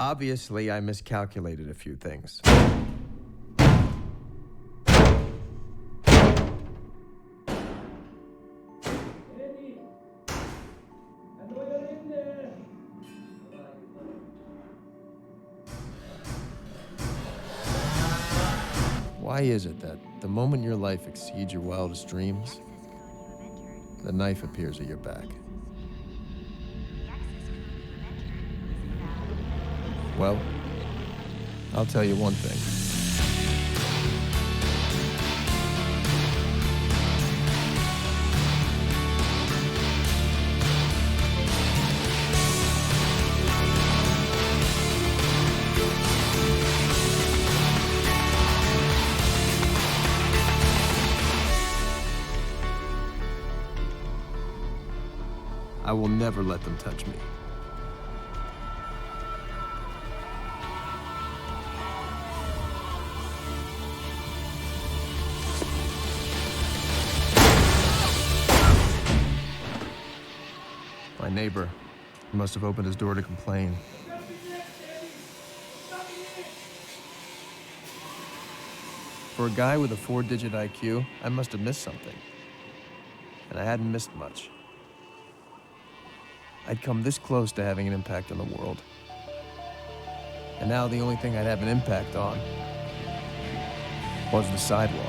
Obviously, I miscalculated a few things. Why is it that the moment your life exceeds your wildest dreams, the knife appears at your back? Well, I'll tell you one thing. I will never let them touch me. My neighbor must have opened his door to complain. For a guy with a 4-digit IQ, I must have missed something. And I hadn't missed much. I'd come this close to having an impact on the world. And now the only thing I'd have an impact on was the sidewalk.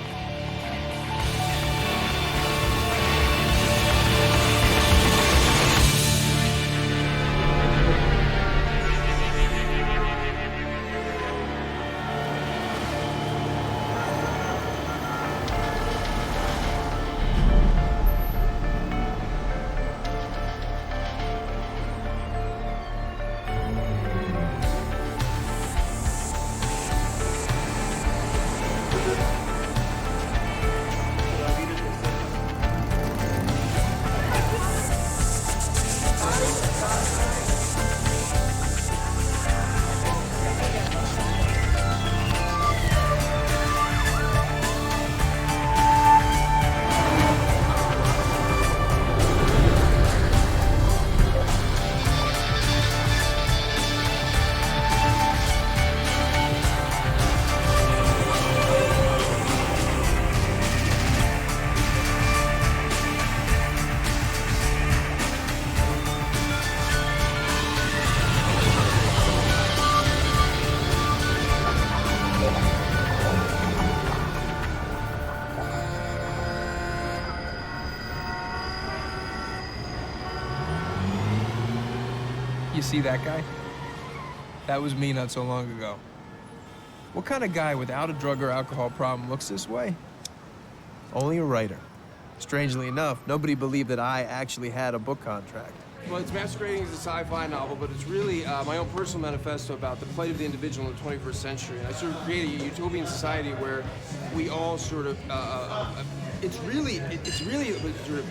You see that guy? That was me not so long ago. What kind of guy without a drug or alcohol problem looks this way? Only a writer. Strangely enough, nobody believed that I actually had a book contract. Well, it's masquerading as a sci-fi novel, but it's really my own personal manifesto about the plight of the individual in the 21st century. And I sort of created a utopian society where we all sort of, it's really sort of,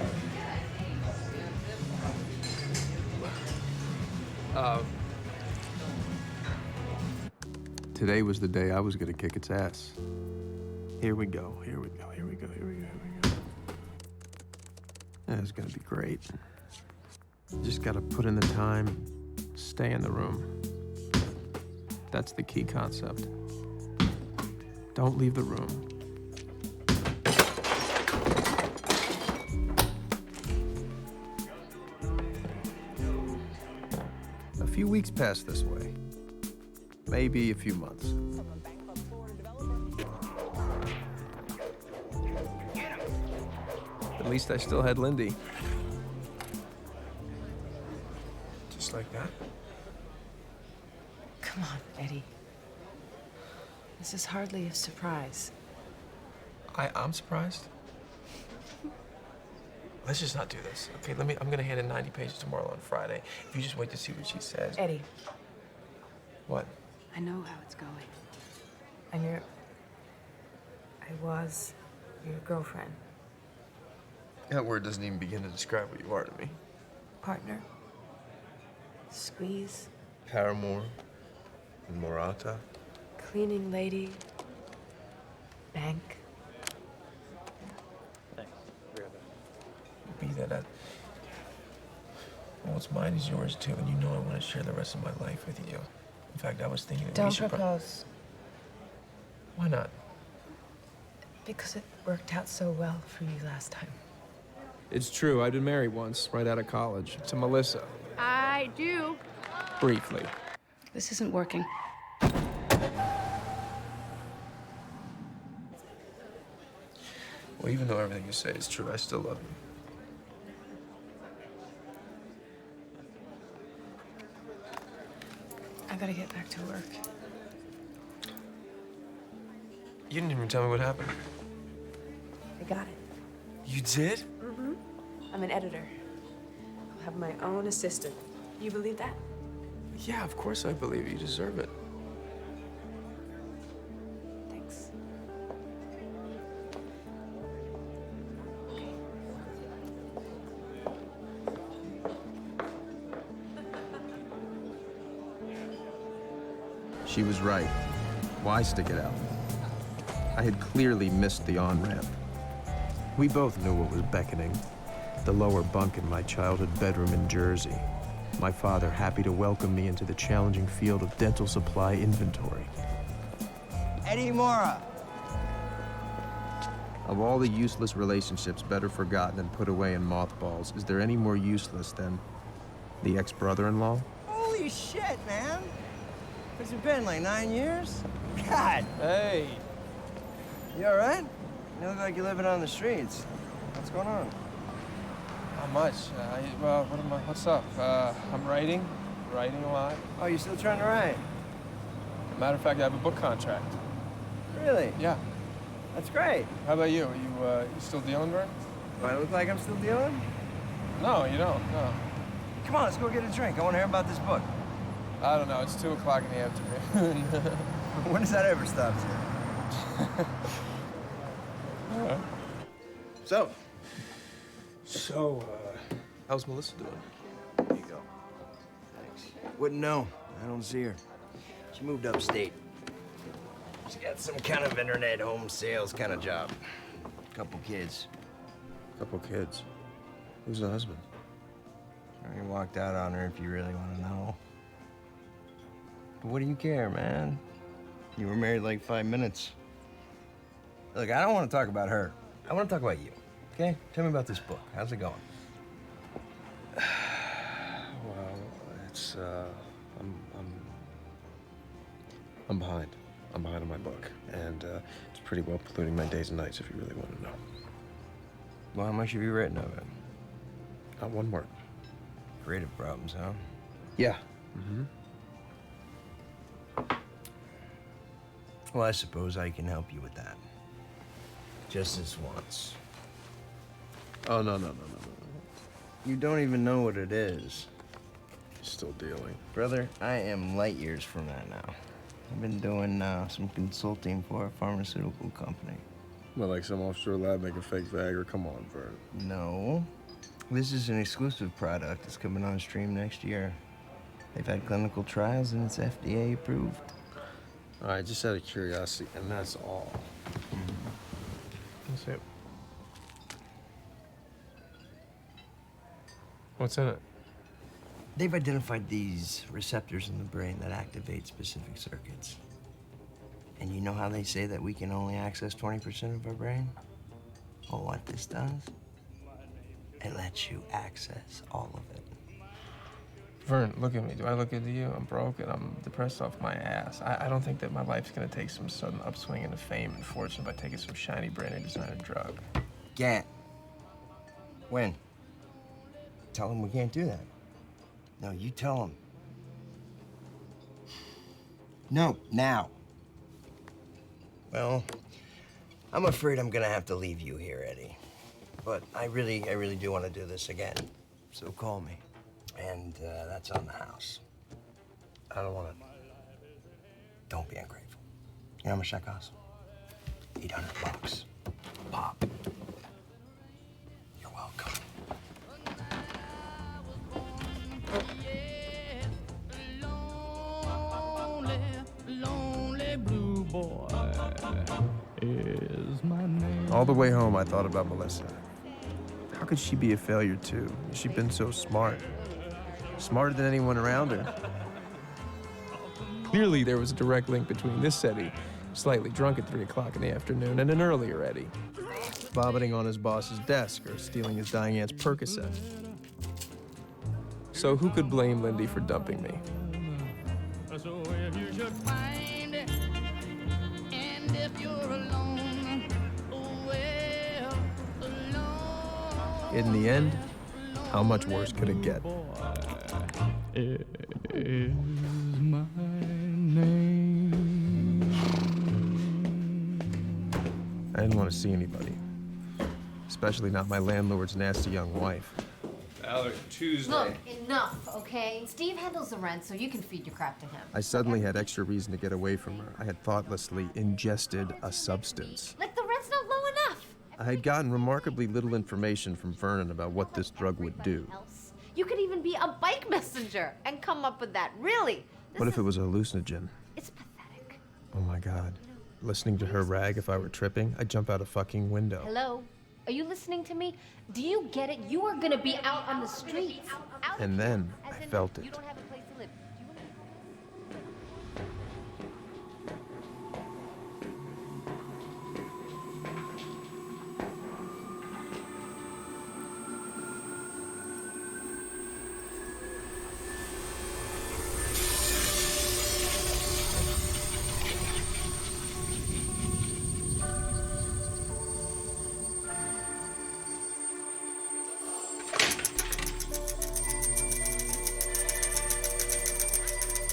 Today was the day I was gonna kick its ass. Here we go, here we go, here we go, here we go, here we go. That's gonna be great. Just gotta put in the time, stay in the room. That's the key concept. Don't leave the room. A few weeks passed this way. Maybe a few months. At least I still had Lindy. Just like that. Come on, Eddie. This is hardly a surprise. I'm surprised. Let's just not do this, okay? I'm gonna hand in 90 pages tomorrow on Friday. If you just wait to see what she says. Eddie. What? I know how it's going. And I was your girlfriend. That word doesn't even begin to describe what you are to me. Partner. Squeeze. Paramore. Morata. Cleaning lady. Bank. Be that what's mine is yours too, and you know I want to share the rest of my life with you. In fact, I was thinking that we Don't should propose. Why not? Because it worked out so well for you last time. It's true. I've been married once, right out of college, to Melissa. I do. Briefly. This isn't working. Well, even though everything you say is true, I still love you. I gotta get back to work. You didn't even tell me what happened. I got it. You did? I'm an editor. I'll have my own assistant. You believe that? Yeah, of course I believe you deserve it. Thanks. She was right. Why stick it out? I had clearly missed the on-ramp. We both knew what was beckoning. The lower bunk in my childhood bedroom in Jersey. My father happy to welcome me into the challenging field of dental supply inventory. Eddie Mora. Of all the useless relationships better forgotten and put away in mothballs, is there any more useless than the ex-brother-in-law? Holy shit, man. Where's it been, like 9 years? God. Hey. You all right? You look like you're living on the streets. What's going on? Not much. What's up? I'm writing a lot. Oh, you still trying to write? Matter of fact, I have a book contract. Really? Yeah. That's great. How about you? You still dealing, Vern? Do I look like I'm still dealing? No, you don't. No. Come on, let's go get a drink. I want to hear about this book. I don't know. It's 2 o'clock in the afternoon. When does that ever stop you? So, how's Melissa doing? There you go. Thanks. Wouldn't know. I don't see her. She moved upstate. She's got some kind of internet home sales kind of job. Couple kids. Couple kids. Who's the husband? I walked out on her if you really want to know. But what do you care, man? You were married like 5 minutes. Look, I don't want to talk about her. I want to talk about you, okay? Tell me about this book. How's it going? Well, it's, I'm behind. I'm behind on my book, and it's pretty well polluting my days and nights, if you really want to know. Well, how much have you written of it? Not one word. Creative problems, huh? Yeah. Well, I suppose I can help you with that. Just this once. Oh, no. You don't even know what it is. Still dealing. Brother, I am light years from that now. I've been doing some consulting for a pharmaceutical company. Well, like some offshore lab making fake Viagra? Come on, Vern. No. This is an exclusive product. It's coming on stream next year. They've had clinical trials and it's FDA approved. All right, just out of curiosity, and that's all. Let's see it. What's in it? They've identified these receptors in the brain that activate specific circuits. And you know how they say that we can only access 20% of our brain? Well, what this does, it lets you access all of it. Vern, look at me. Do I look good to you? I'm broke and I'm depressed off my ass. I don't think that my life's gonna take some sudden upswing into fame and fortune by taking some shiny branded designer drug. Can't. When? Tell them we can't do that. No, you tell them. No, now. Well, I'm afraid I'm gonna have to leave you here, Eddie. But I really do want to do this again. So call me. And that's on the house. I don't want to. Don't be ungrateful. You know how much that costs? $800. Pop. You're welcome. Lonely blue boy is my name. All the way home, I thought about Melissa. How could she be a failure, too? She'd been so smart. Smarter than anyone around her. Clearly, there was a direct link between this Eddie, slightly drunk at 3 o'clock in the afternoon, and an earlier Eddie, vomiting on his boss's desk or stealing his dying aunt's Percocet. So who could blame Lindy for dumping me? So if you should find it, and if you're alone, oh well, alone. In the end, how much worse could it get? Is my name. I didn't want to see anybody, especially not my landlord's nasty young wife. Tuesday. Look, enough, okay? Steve handles the rent, so you can feed your crap to him. I suddenly had extra reason to get away from her. I had thoughtlessly ingested a substance. Like, the rent's not low enough. I had gotten remarkably little information from Vernon about what this drug would do. Else. You could even be a bike messenger and come up with that, really. What if it was a hallucinogen? It's pathetic. Oh my God. Listening to her rag if I were tripping, I'd jump out a fucking window. Hello? Are you listening to me? Do you get it? You are gonna be out on the streets. And then I felt it. You don't have a place to live. Do you wanna...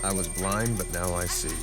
I was blind, but now I see.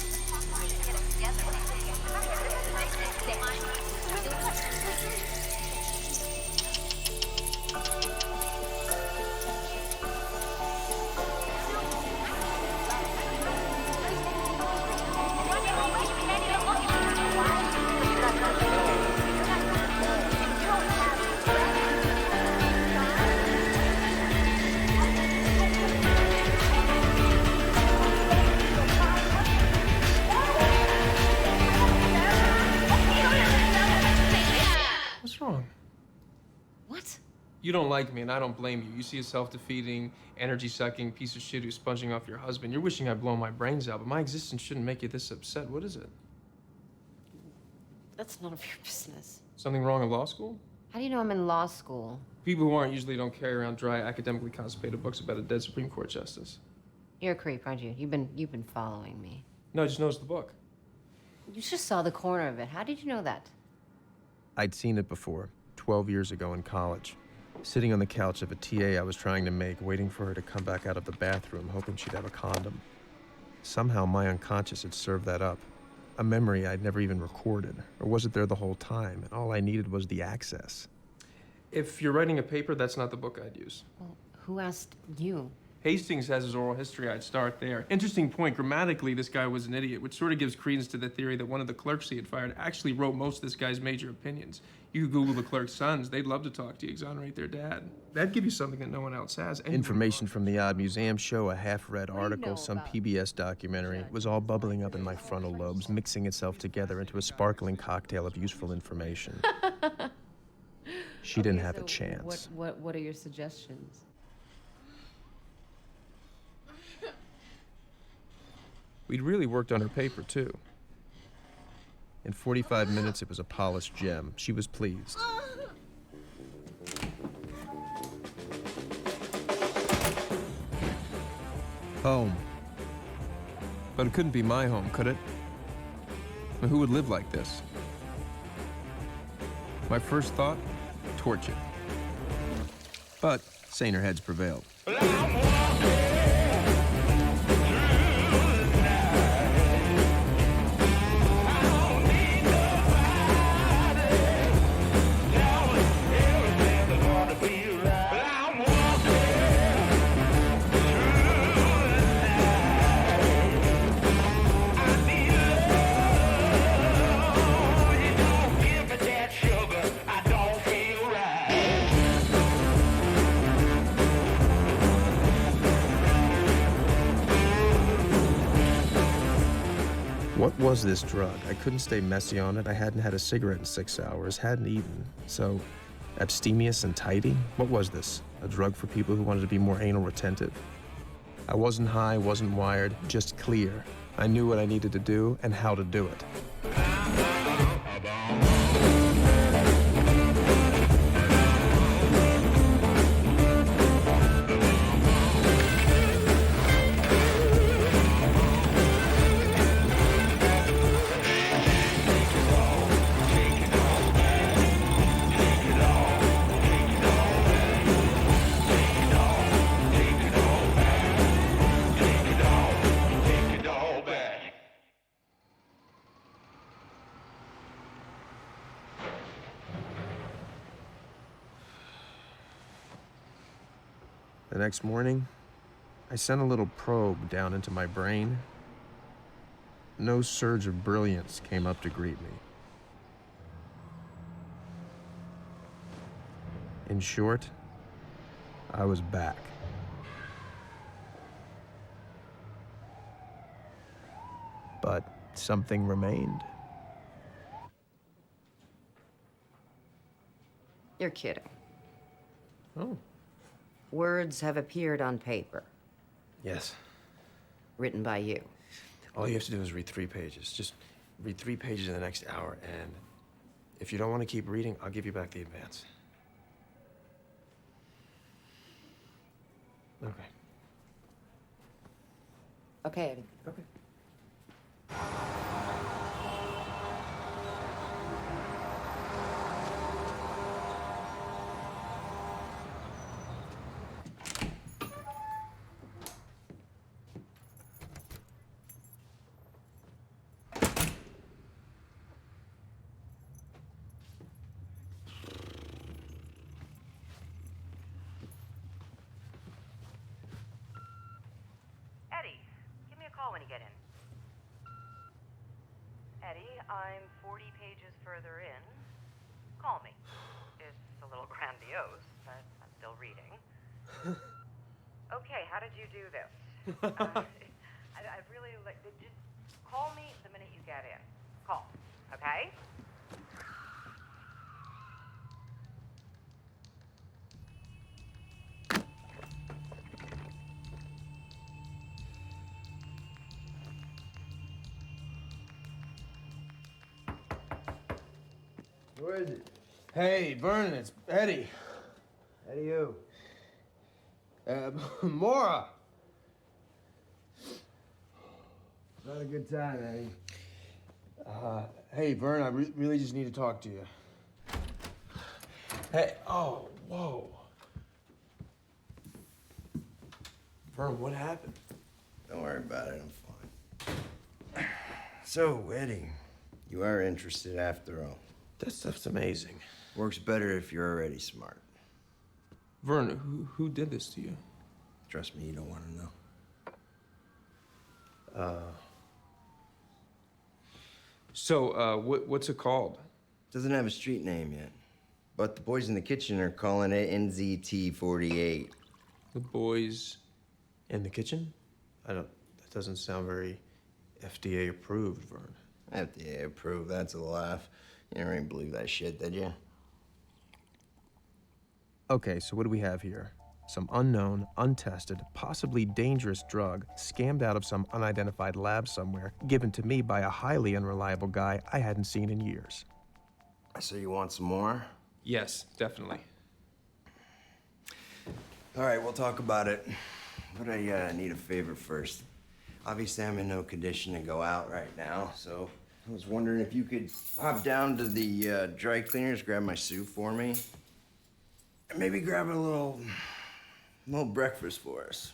What's wrong? What? You don't like me, and I don't blame you. You see a self-defeating, energy-sucking piece of shit who's sponging off your husband. You're wishing I'd blow my brains out, but my existence shouldn't make you this upset. What is it? That's none of your business. Something wrong in law school? How do you know I'm in law school? People who aren't usually don't carry around dry, academically constipated books about a dead Supreme Court justice. You're a creep, aren't you? You've been following me. No, I just noticed the book. You just saw the corner of it. How did you know that? I'd seen it before, 12 years ago in college. Sitting on the couch of a TA I was trying to make, waiting for her to come back out of the bathroom, hoping she'd have a condom. Somehow my unconscious had served that up. A memory I'd never even recorded. Or was it there the whole time, and all I needed was the access? If you're writing a paper, that's not the book I'd use. Well, who asked you? Hastings has his oral history. I'd start there. Interesting point. Grammatically, this guy was an idiot, which sort of gives credence to the theory that one of the clerks he had fired actually wrote most of this guy's major opinions. You could Google the clerk's sons. They'd love to talk to you, exonerate their dad. That'd give you something that no one else has. Information from the Odd Museum show, a half-read article, know some about PBS documentary. It was all bubbling up in my frontal lobes, mixing itself together into a sparkling cocktail of useful information. She didn't have a chance. What are your suggestions? We'd really worked on her paper, too. In 45 minutes, it was a polished gem. She was pleased. Home. But it couldn't be my home, could it? I mean, who would live like this? My first thought, torture. But saner heads prevailed. What was this drug? I couldn't stay messy on it. I hadn't had a cigarette in 6 hours, hadn't eaten. So, abstemious and tidy? What was this? A drug for people who wanted to be more anal retentive? I wasn't high, wasn't wired, just clear. I knew what I needed to do and how to do it. The next morning, I sent a little probe down into my brain. No surge of brilliance came up to greet me. In short, I was back. But something remained. You're kidding. Oh. Words have appeared on paper, Yes. written by you. All you have to do is read 3 pages. Just read 3 pages in the next hour, and if you don't want to keep reading, I'll give you back the advance. Okay. Okay, Eddie. Okay. Eddie, give me a call when you get in. Eddie, I'm 40 pages further in. Call me. It's a little grandiose, but I'm still reading. Okay, how did you do this? I really like. Just call me the minute you get in. Call, okay? Who is it? Hey, Vernon, it's Eddie. Eddie who? Mora. Not a good time, Eddie. Hey, Vern, I really just need to talk to you. Hey, oh, whoa. Vern, what happened? Don't worry about it, I'm fine. So, Eddie, you are interested after all. That stuff's amazing. Works better if you're already smart. Vern, who did this to you? Trust me, you don't want to know. So, what's it called? Doesn't have a street name yet. But the boys in the kitchen are calling it NZT-48. The boys. In the kitchen? That doesn't sound very FDA approved, Vern. FDA approved, that's a laugh. You never even believe that shit, did you? Okay, so what do we have here? Some unknown, untested, possibly dangerous drug scammed out of some unidentified lab somewhere, given to me by a highly unreliable guy I hadn't seen in years. So you want some more? Yes, definitely. All right, we'll talk about it. But I need a favor first. Obviously, I'm in no condition to go out right now, so I was wondering if you could hop down to the dry cleaners, grab my suit for me, and maybe grab a little breakfast for us.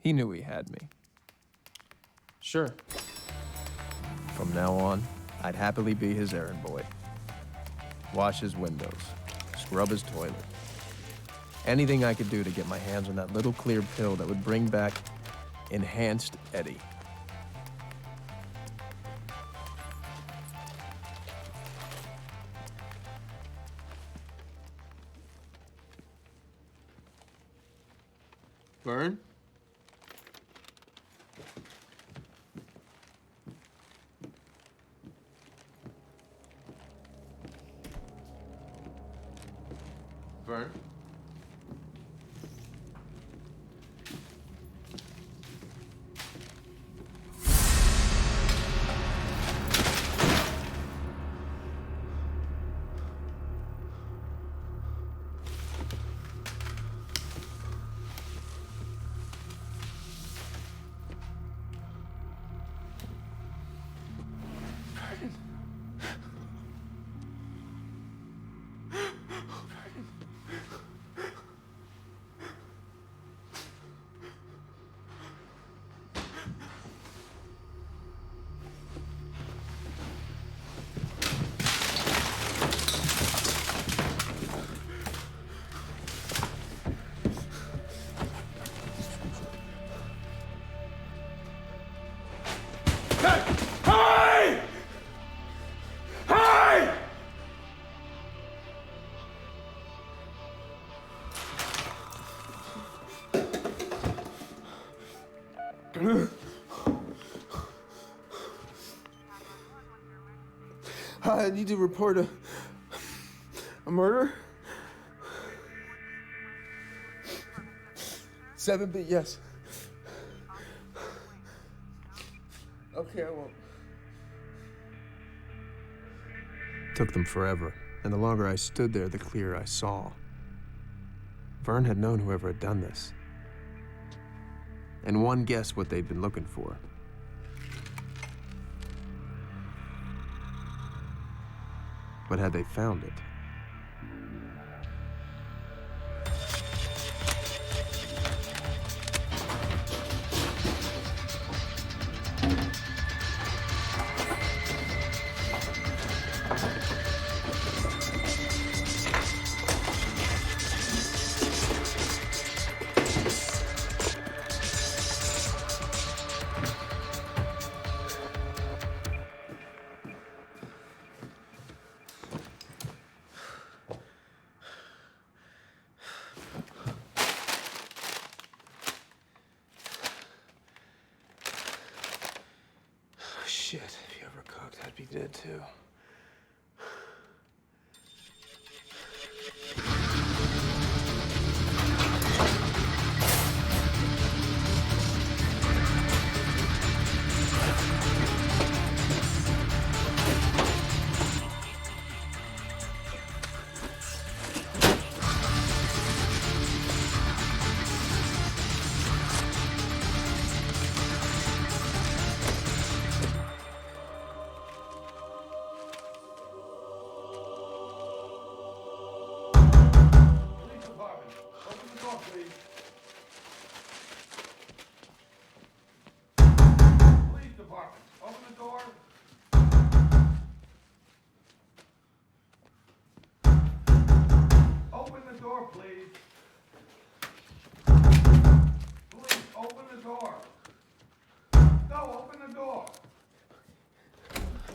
He knew he had me. Sure. From now on, I'd happily be his errand boy. Wash his windows, scrub his toilet. Anything I could do to get my hands on that little clear pill that would bring back enhanced Eddie. Vern? Vern? I need to report a murder. 7B, yes. Okay, I won't. Took them forever, and the longer I stood there, the clearer I saw. Vern had known whoever had done this. And one guessed what they'd been looking for. But had they found it? Shit, if you ever cooked, I'd be dead too.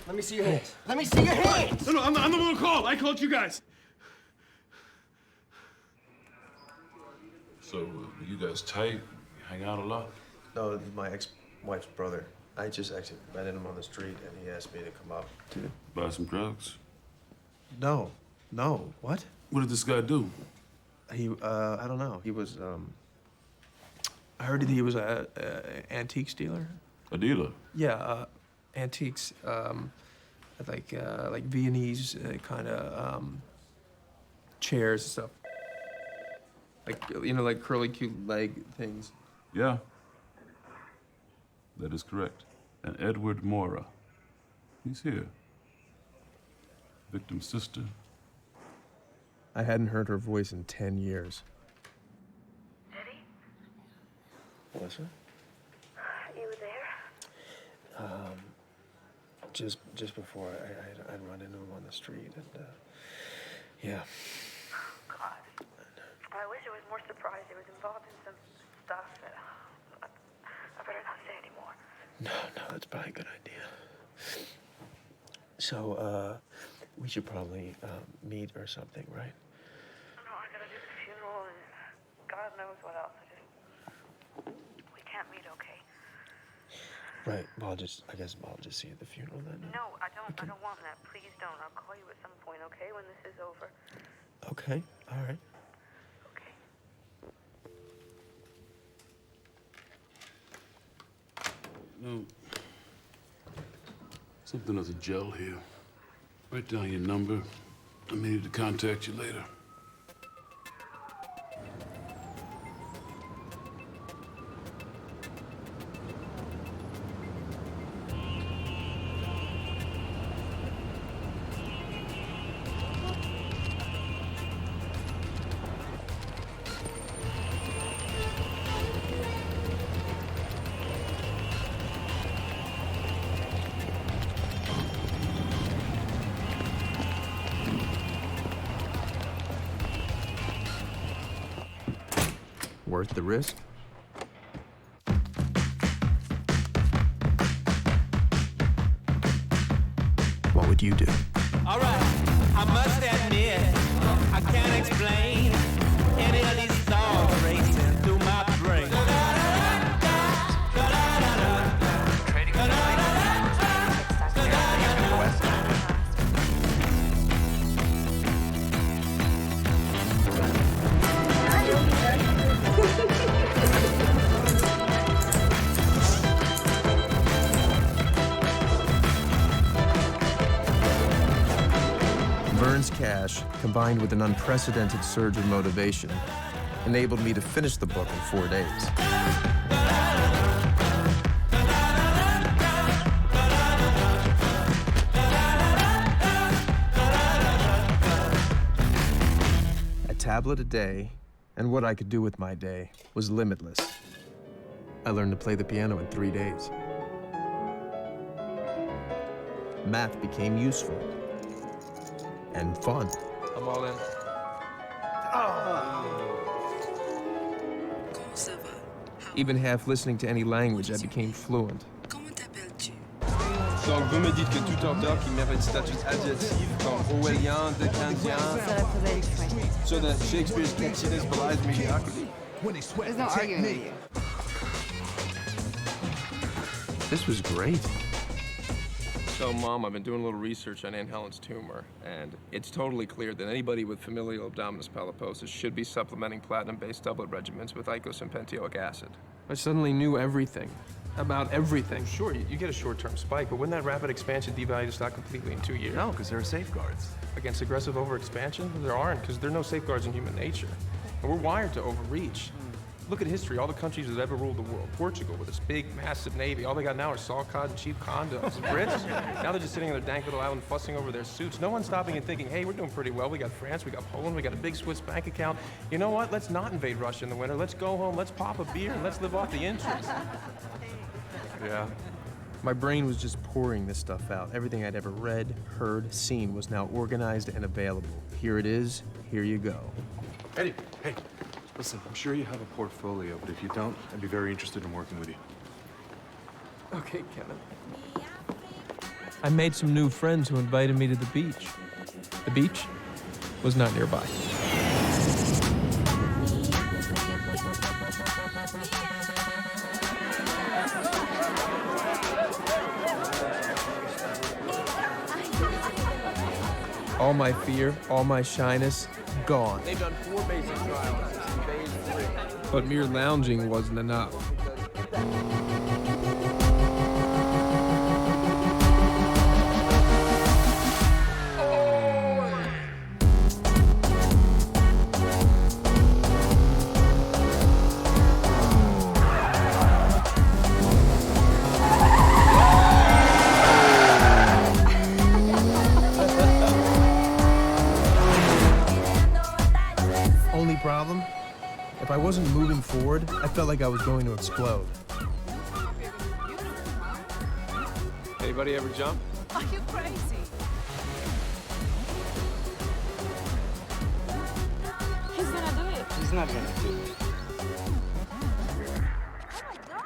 Let me see your hands. Let me see your hands! No, I'm the one who called. I called you guys. So, you guys tight? You hang out a lot? No, this is my ex-wife's brother. I just actually met him on the street, and he asked me to come up to... Buy some drugs? No. What? What did this guy do? He, I don't know. He was, I heard that he was a antique dealer. A dealer? Yeah, antiques, like Viennese kind of chairs and stuff. Like, you know, like curly, cute leg things. Yeah. That is correct. And Edward Mora. He's here. Victim's sister. I hadn't heard her voice in 10 years. Eddie? Melissa? You were there? Just before I'd run into him on the street, and, yeah. God. I wish I was more surprised he was involved in some stuff that I better not say anymore. No, that's probably a good idea. So, we should probably meet or something, right? No, I gotta do the funeral and God knows what else. We can't meet, okay? Right. Well, I guess I'll just see you at the funeral then. No, I don't want that. Please don't. I'll call you at some point, okay? When this is over. Okay. All right. No. Something of the gel here. Write down your number. I may need to contact you later. Worth the risk? What would you do? All right, I must admit, I can't explain any of these thoughts racing through my brain. immense cash, combined with an unprecedented surge of motivation, enabled me to finish the book in 4 days. A tablet a day, and what I could do with my day was limitless. I learned to play the piano in 3 days. Math became useful and fun. I'm all in. Even half listening to any language, I became fluent. Donc vous me dites que tout auteur qui mérite statut adjectif comme orwellien, dickensian, so that Shakespeare's catchiness belies mediocrity. There's no arguing with you. This was great. So, Mom, I've been doing a little research on Aunt Helen's tumor, and it's totally clear that anybody with familial abdominis polyposis should be supplementing platinum-based doublet regimens with icos and pentoic acid. I suddenly knew everything. About everything. Sure, you get a short-term spike, but wouldn't that rapid expansion devalue the stock completely in 2 years? No, because there are safeguards. Against aggressive overexpansion? There aren't, because there are no safeguards in human nature. And we're wired to overreach. Look at history, all the countries that ever ruled the world. Portugal with its big, massive navy. All they got now are saw cod and cheap condos. The Brits, now they're just sitting on their dank little island fussing over their suits. No one's stopping and thinking, hey, we're doing pretty well. We got France, we got Poland, we got a big Swiss bank account. You know what? Let's not invade Russia in the winter. Let's go home, let's pop a beer, and let's live off the interest. Yeah. My brain was just pouring this stuff out. Everything I'd ever read, heard, seen was now organized and available. Here it is, here you go. Eddie, hey, listen, I'm sure you have a portfolio, but if you don't, I'd be very interested in working with you. Okay, Kevin. I made some new friends who invited me to the beach. The beach was not nearby. All my fear, all my shyness, gone. They've done 4 basic trials. This is phase 3. But mere lounging wasn't enough. Only problem? If I wasn't moving forward, I felt like I was going to explode. Anybody ever jump? Are you crazy? He's gonna do it. He's not gonna do it. Oh my God.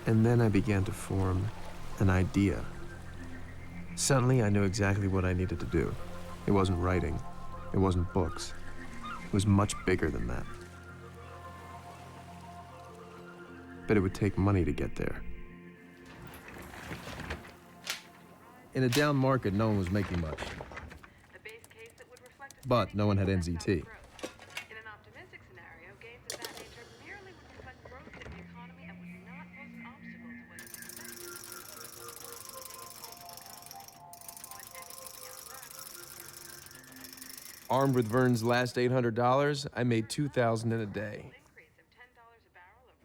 And then I began to form an idea. Suddenly, I knew exactly what I needed to do. It wasn't writing. It wasn't books. It was much bigger than that. But it would take money to get there. In a down market, no one was making much. But no one had NZT. Armed with Vern's last $800, I made $2,000 in a day.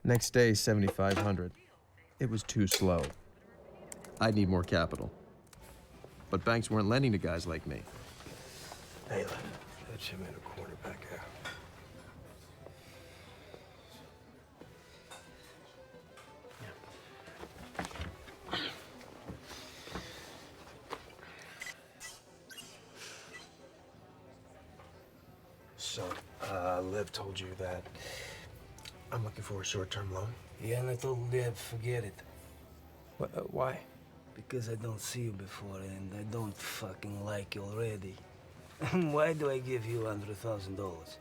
Next day, $7,500. It was too slow. I'd need more capital. But banks weren't lending to guys like me. Hey, that's him in a corner back there. So, Liv told you that I'm looking for a short-term loan? Yeah, and I told Liv, forget it. Why? Because I don't see you before, and I don't fucking like you already. Why do I give you $100,000?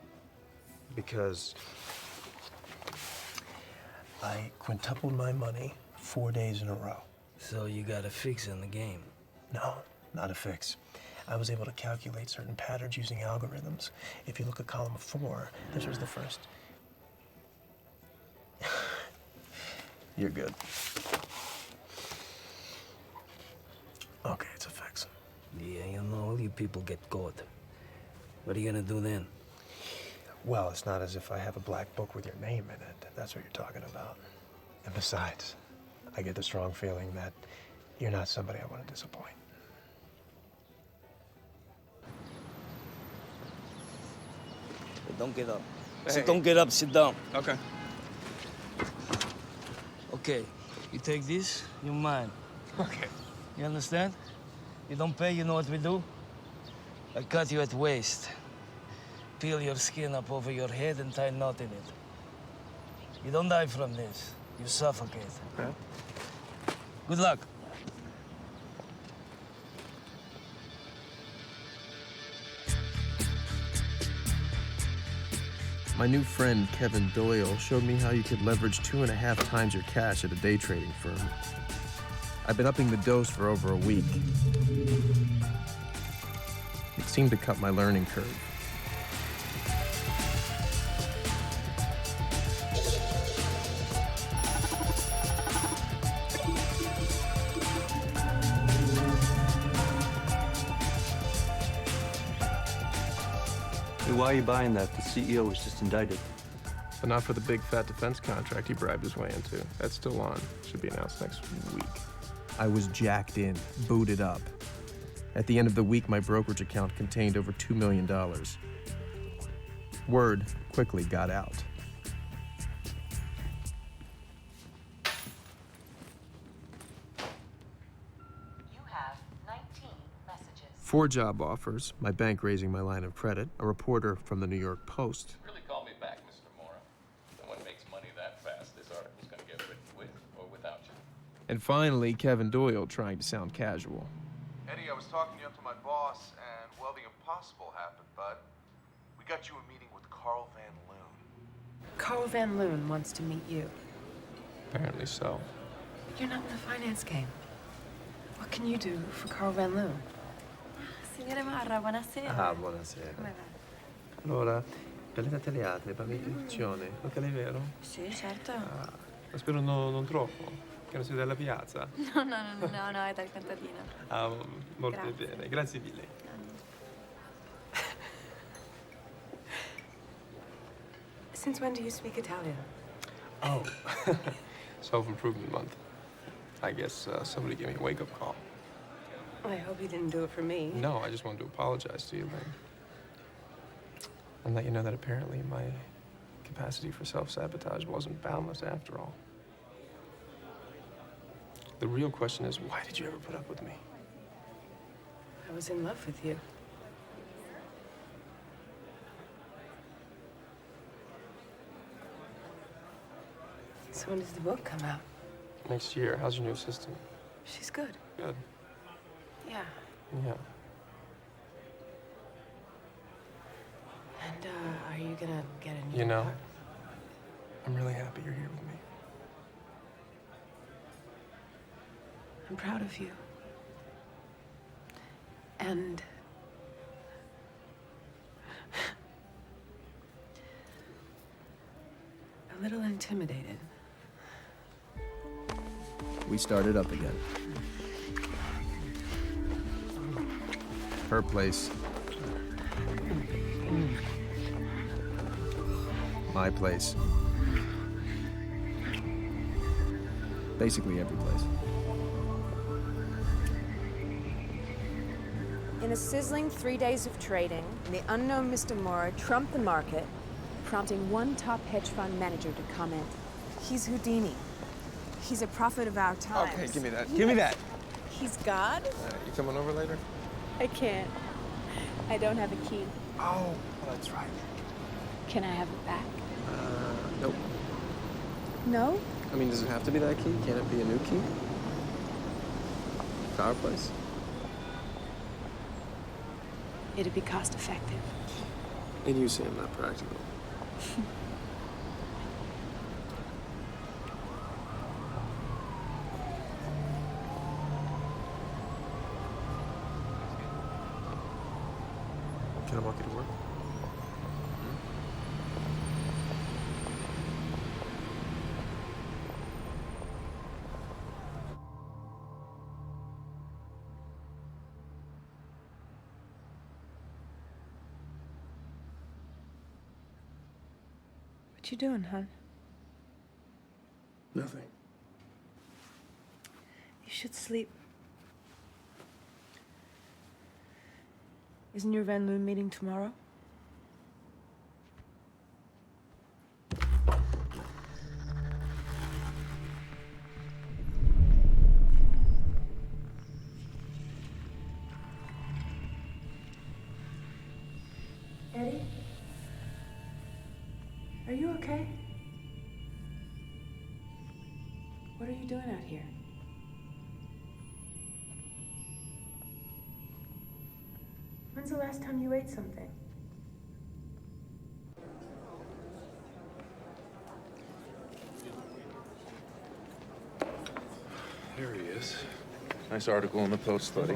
Because I quintupled my money 4 days in a row. So you got a fix on the game? No, not a fix. I was able to calculate certain patterns using algorithms. If you look at column 4, this was the first. You're good. Okay, it's a fax. Yeah, you know, you people get caught. What are you gonna do then? Well, it's not as if I have a black book with your name in it. That's what you're talking about. And besides, I get the strong feeling that you're not somebody I want to disappoint. Don't get up. Hey. Don't get up, sit down. Okay. Okay, you take this, you're mine. Okay. You understand? You don't pay, you know what we do? I cut you at waist. Peel your skin up over your head and tie a knot in it. You don't die from this. You suffocate. Okay. Good luck. My new friend, Kevin Doyle, showed me how you could leverage 2.5 times your cash at a day trading firm. I've been upping the dose for over a week. It seemed to cut my learning curve. Why are you buying that? The CEO was just indicted. But not for the big fat defense contract he bribed his way into. That's still on. Should be announced next week. I was jacked in, booted up. At the end of the week, my brokerage account contained over $2 million. Word quickly got out. You have 19 messages. 4 job offers, my bank raising my line of credit, a reporter from the New York Post. Really call me back, Mr. Mora. No one makes money that fast. This article's gonna get written with or without you. And finally, Kevin Doyle trying to sound casual. Eddie, I was talking you up to my boss, and, well, the impossible happened, bud. We got you a meeting with Carl Van Loon. Carl Van Loon wants to meet you. Apparently so. You're not in the finance game. What can you do for Carl Van Loon? Signore Marra, buonasera. Ah, buonasera. Come va? Allora, per le tagliate, per l'istruzione, locale vero? Sì, certo. Ah, ma spero non troppo. Che non sei della piazza. No, è dal contadino. Ah, molto Grazie. bene. Grazie mille. Since when do you speak Italian? Oh, self-improvement month. I guess somebody gave me a wake-up call. I hope you didn't do it for me. No, I just wanted to apologize to you, Lynn. And let you know that apparently my capacity for self-sabotage wasn't boundless after all. The real question is, why did you ever put up with me? I was in love with you. So when does the book come out? Next year. How's your new assistant? She's good. Good. Yeah. Yeah. And are you gonna get a new You know, car? I'm really happy you're here with me. I'm proud of you. And a little intimidated. We started up again. Her place. My place. Basically every place. In a sizzling 3 days of trading, the unknown Mr. Mora trumped the market, prompting one top hedge fund manager to comment, "He's Houdini. He's a prophet of our times." Okay, give me that. Give me that. He's God? You coming over later? I can't. I don't have a key. Oh, well, that's right. Can I have it back? Nope. No? I mean, does it have to be that key? Can't it be a new key? To our place? It'd be cost effective. And you say I'm not practical. Can I walk you to work? What you doing, hon? Nothing. You should sleep. Isn't your Van Loon meeting tomorrow? Eddie? Are you okay? What are you doing out here? When's the last time you ate something? Here he is. Nice article in the Post, buddy.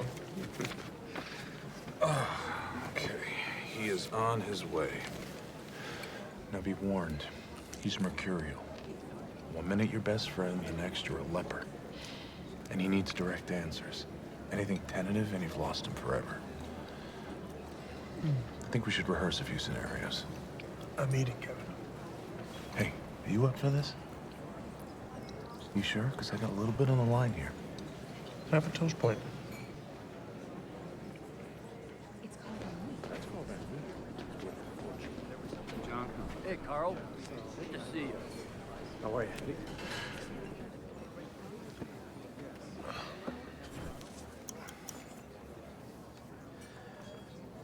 Okay, he is on his way. Now be warned, he's mercurial. One minute you're best friend, the next you're a leper. And he needs direct answers. Anything tentative and you've lost him forever. I think we should rehearse a few scenarios. I'm eating, Kevin. Hey, are you up for this? You sure? Because I got a little bit on the line here. Have a toast point. John. Hey, Carl. Good to see you. How are you, Eddie?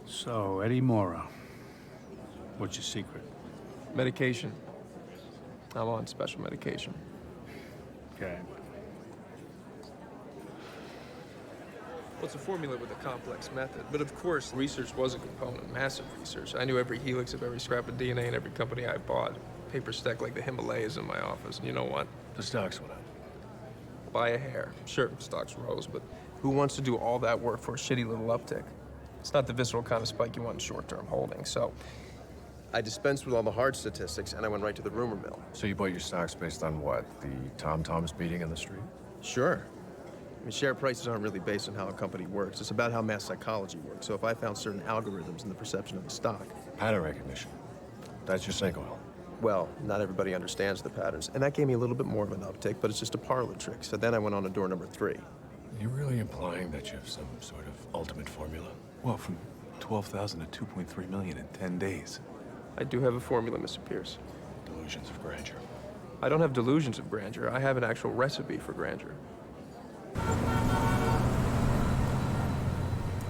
So, Eddie Mora, what's your secret? Medication. I'm on special medication. Okay. Well, it's a formula with a complex method. But of course, research was a component, massive research. I knew every helix of every scrap of DNA in every company I bought. Paper stacked like the Himalayas in my office. And you know what? The stocks went up. By a hair. Sure, stocks rose, but who wants to do all that work for a shitty little uptick? It's not the visceral kind of spike you want in short-term holding, so I dispensed with all the hard statistics, and I went right to the rumor mill. So you bought your stocks based on what? The Tom Thomas meeting in the street? Sure. I mean, share prices aren't really based on how a company works. It's about how mass psychology works. So if I found certain algorithms in the perception of a stock... Pattern recognition. That's your snake oil. Well, not everybody understands the patterns. And that gave me a little bit more of an uptick, but it's just a parlor trick. So then I went on to door number 3. You're really implying that you have some sort of ultimate formula? Well, from 12,000 to 2.3 million in 10 days. I do have a formula, Mr. Pierce. Delusions of grandeur. I don't have delusions of grandeur. I have an actual recipe for grandeur.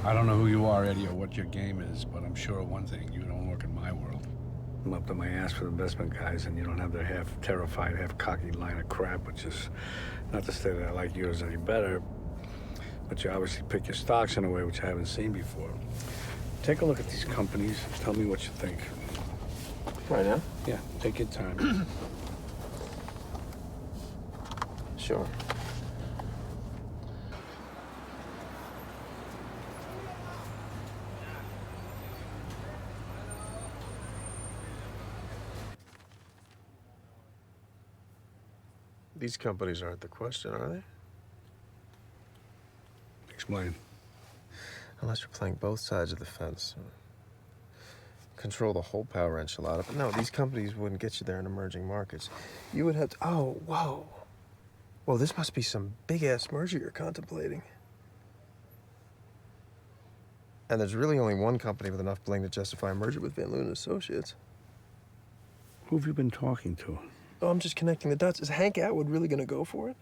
I don't know who you are, Eddie, or what your game is, but I'm sure of one thing, you don't work in my world. I'm up to my ass for investment guys, and you don't have their half terrified, half cocky line of crap, which is not to say that I like yours any better, but you obviously pick your stocks in a way which I haven't seen before. Take a look at these companies. Tell me what you think. Right now? Yeah, take your time. Sure. These companies aren't the question, are they? Explain. Unless you're playing both sides of the fence. Control the whole power enchilada. But no, these companies wouldn't get you there in emerging markets. You would have to... Oh, whoa. Whoa, this must be some big-ass merger you're contemplating. And there's really only one company with enough bling to justify a merger with Van Loon & Associates. Who have you been talking to? Oh, I'm just connecting the dots. Is Hank Atwood really going to go for it?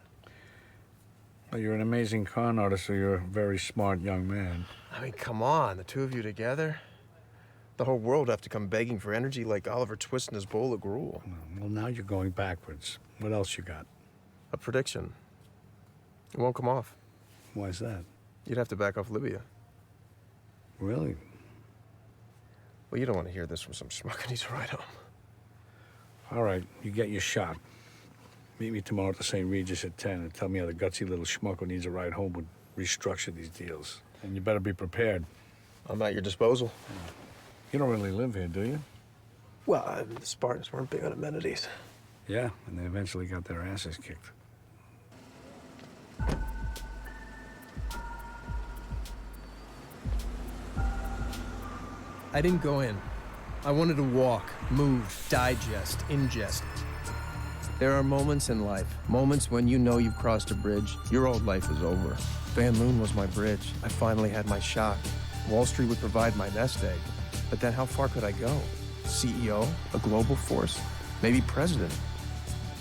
Well, you're an amazing con artist, so you're a very smart young man. I mean, come on, the two of you together? The whole world would have to come begging for energy like Oliver Twist in his bowl of gruel. Well, now you're going backwards. What else you got? A prediction. It won't come off. Why is that? You'd have to back off Libya. Really? Well, you don't want to hear this from some schmuck who needs a ride home. All right, you get your shot. Meet me tomorrow at the St. Regis at 10 and tell me how the gutsy little schmuck who needs a ride home would restructure these deals. And you better be prepared. I'm at your disposal. You don't really live here, do you? Well, the Spartans weren't big on amenities. Yeah, and they eventually got their asses kicked. I didn't go in. I wanted to walk, move, digest, ingest. There are moments in life, moments when you know you've crossed a bridge, your old life is over. Van Loon was my bridge. I finally had my shot. Wall Street would provide my nest egg. But then how far could I go? CEO? A global force? Maybe president?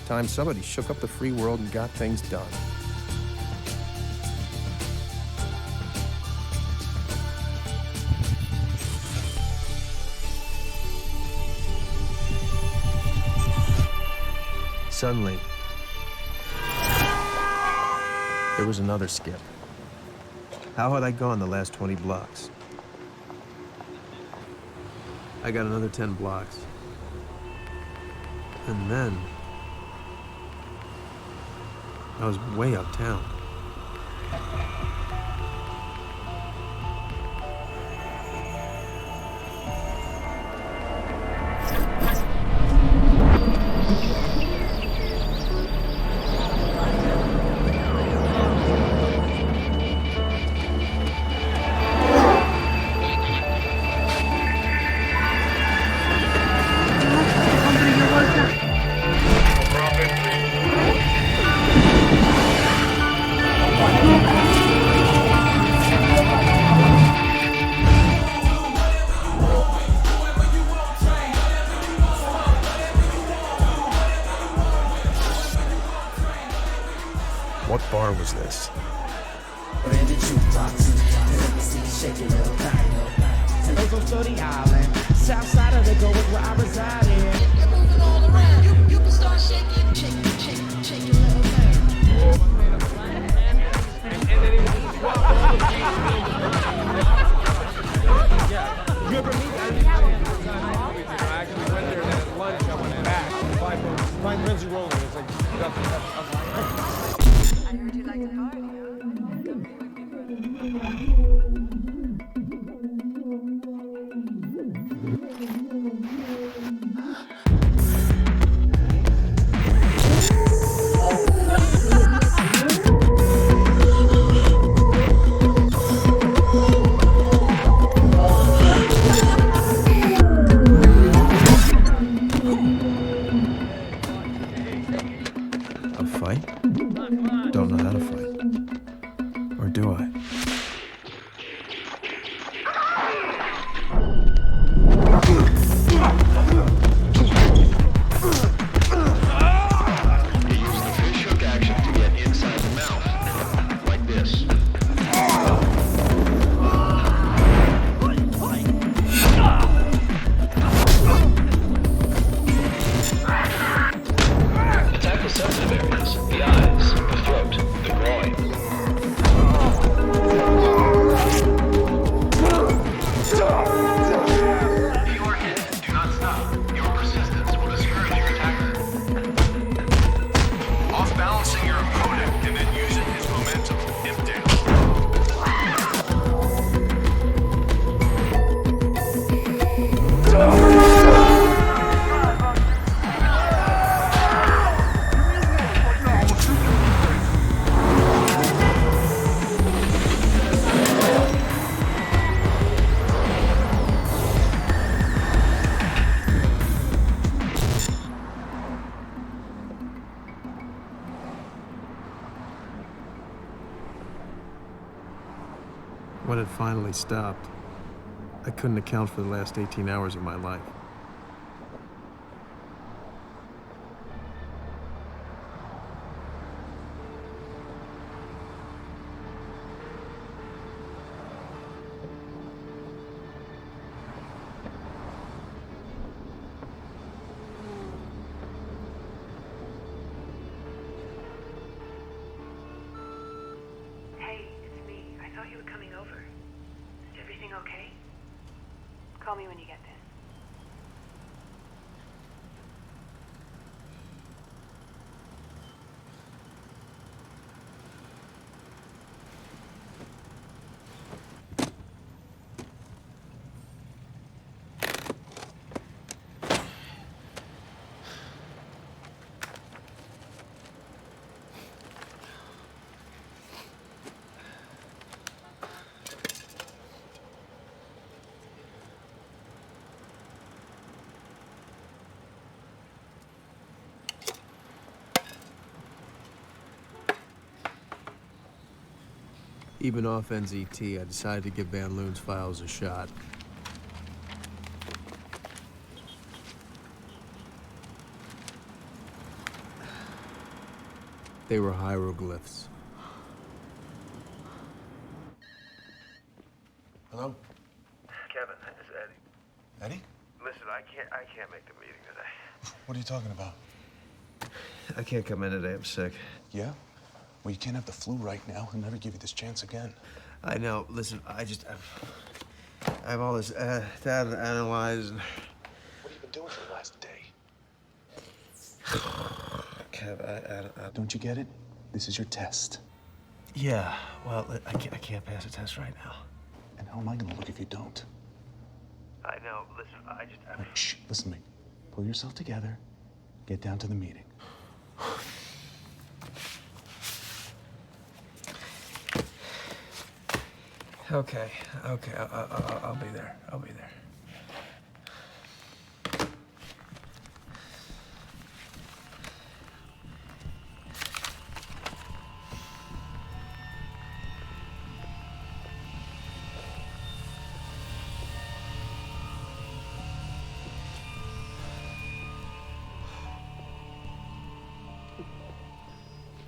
Time somebody shook up the free world and got things done. Suddenly, there was another skip. How had I gone the last 20 blocks? I got another 10 blocks. And then, I was way uptown. What bar was this? South side of the go is where I reside in. You're moving all around. You can start shaking, shake your little thing. Remember me? I actually went there and then at lunch I went back. Find Lindsay rolling. It's like nothing. I heard you like to party. A fight? Don't know how to fight. Or do I? You use the fish hook action to get inside the mouth, like this. Attack the sensitive areas, the eyes, the throat, the groin. If you are hit, do not stop. Your persistence will discourage your attacker. Off-balancing your opponent and then using his momentum to dip down. When it finally stopped, I couldn't account for the last 18 hours of my life. Hey, it's me. I thought you were coming over. Is everything okay? Call me when you get this. Even off NZT, I decided to give Van Loon's files a shot. They were hieroglyphs. Hello? Kevin, it's Eddie. Eddie? Listen, I can't make the meeting today. What are you talking about? I can't come in today. I'm sick. Yeah? Well, you can't have the flu right now. He'll never give you this chance again. I know. Listen, I have all this data to analyze. And... What have you been doing for the last day? Kev, I Don't you get it? This is your test. Yeah, well, I can't pass a test right now. And how am I gonna look if you don't? I know. Listen, Shh, listen to me. Pull yourself together. Get down to the meeting. Okay, I'll be there. I'll be there.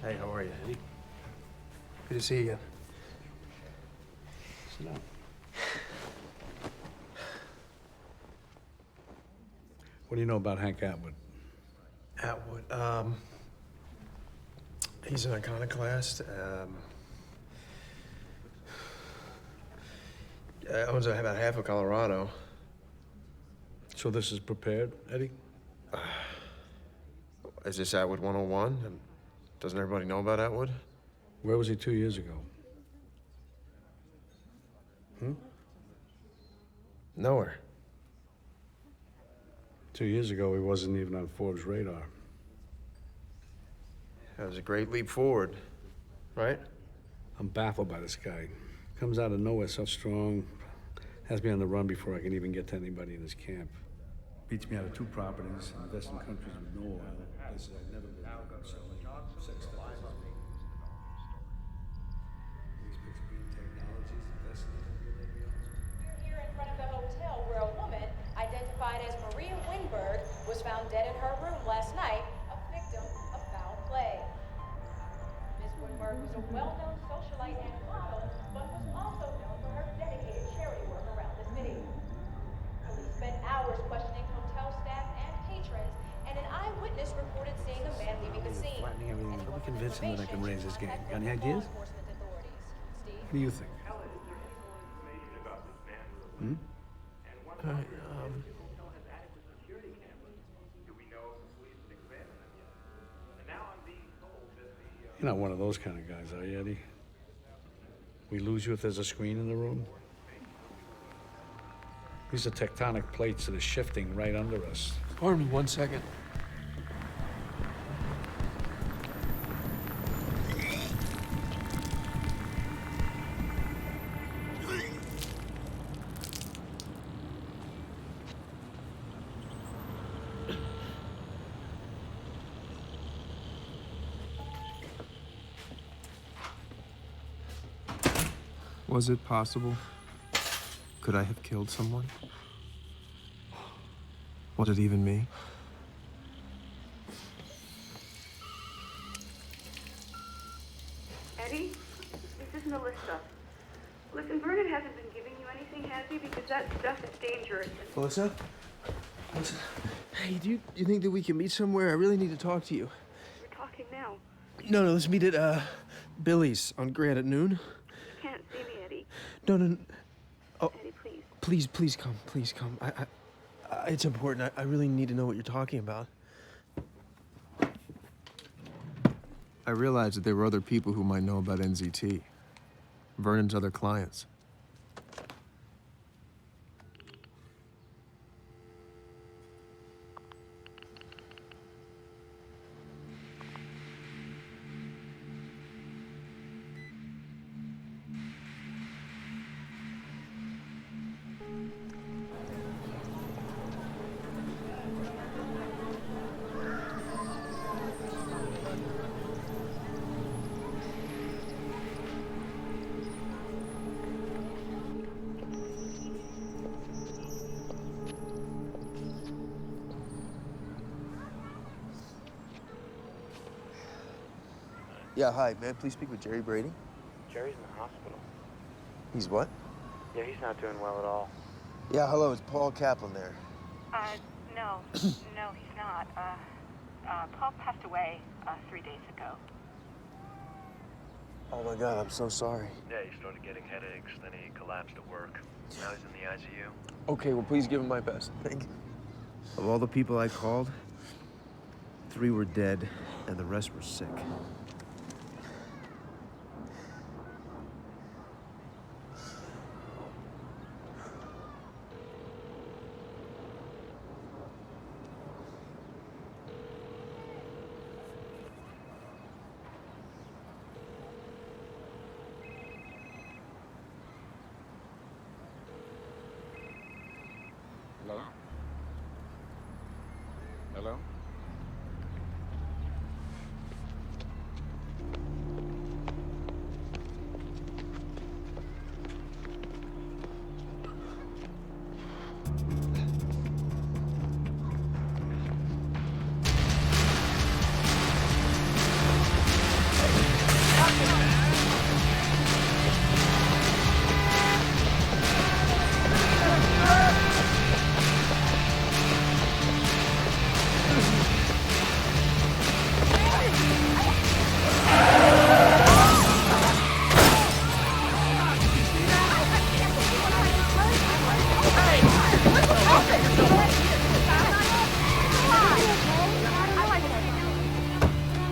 Hey, how are you? Good to see you again. Sit down. What do you know about Hank Atwood? Atwood, he's an iconoclast. Owns about half of Colorado. So this is prepared, Eddie? Is this Atwood 101? And doesn't everybody know about Atwood? Where was he 2 years ago? Nowhere. 2 years ago, he wasn't even on Forbes' radar. That was a great leap forward, right? I'm baffled by this guy. Comes out of nowhere so strong, has me on the run before I can even get to anybody in his camp. Beats me out of 2 properties, invests in countries with no oil, places I've never been, selling sex stuff. Expects green technologies, investing in everything else. We're here in front of the hotel where a woman identified as Maria Winberg was found dead in her room last night, a victim of foul play. Ms. Winberg was a well-known socialite and model, but was also known for her dedicated charity work around the city. Police spent hours questioning hotel staff and patrons, and an eyewitness reported seeing a man leaving the scene. Flattening everything. Let me convince him that I can raise his game. Got any ideas? What do you think? All right, You're not one of those kind of guys, are you, Eddie? We lose you if there's a screen in the room? These are tectonic plates that are shifting right under us. Pardon me 1 second. Was it possible? Could I have killed someone? Was it even me? Eddie, this is Melissa. Listen, Vernon hasn't been giving you anything, has he? Because that stuff is dangerous. Melissa? Melissa? Hey, do you think that we can meet somewhere? I really need to talk to you. We're talking now. No, let's meet at, Billy's on Grant at noon. You can't see me, Eddie. No. Oh, Eddie, please. please come. It's important. I really need to know what you're talking about. I realized that there were other people who might know about NZT. Vernon's other clients. Yeah, hi. May I please speak with Jerry Brady? Jerry's in the hospital. He's what? Yeah, he's not doing well at all. Yeah, hello. It's Paul Kaplan there. No. No, he's not. Paul passed away 3 days ago. Oh, my God. I'm so sorry. Yeah, he started getting headaches, then he collapsed at work. Now he's in the ICU. Okay, well, please give him my best. Thank you. Of all the people I called, 3 were dead, and the rest were sick. Hello? Hello?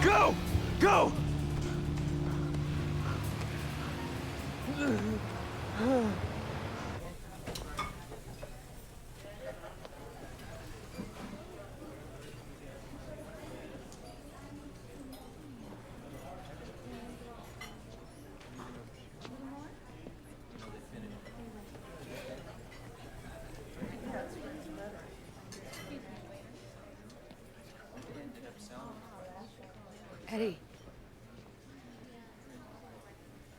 Go! Go! Eddie.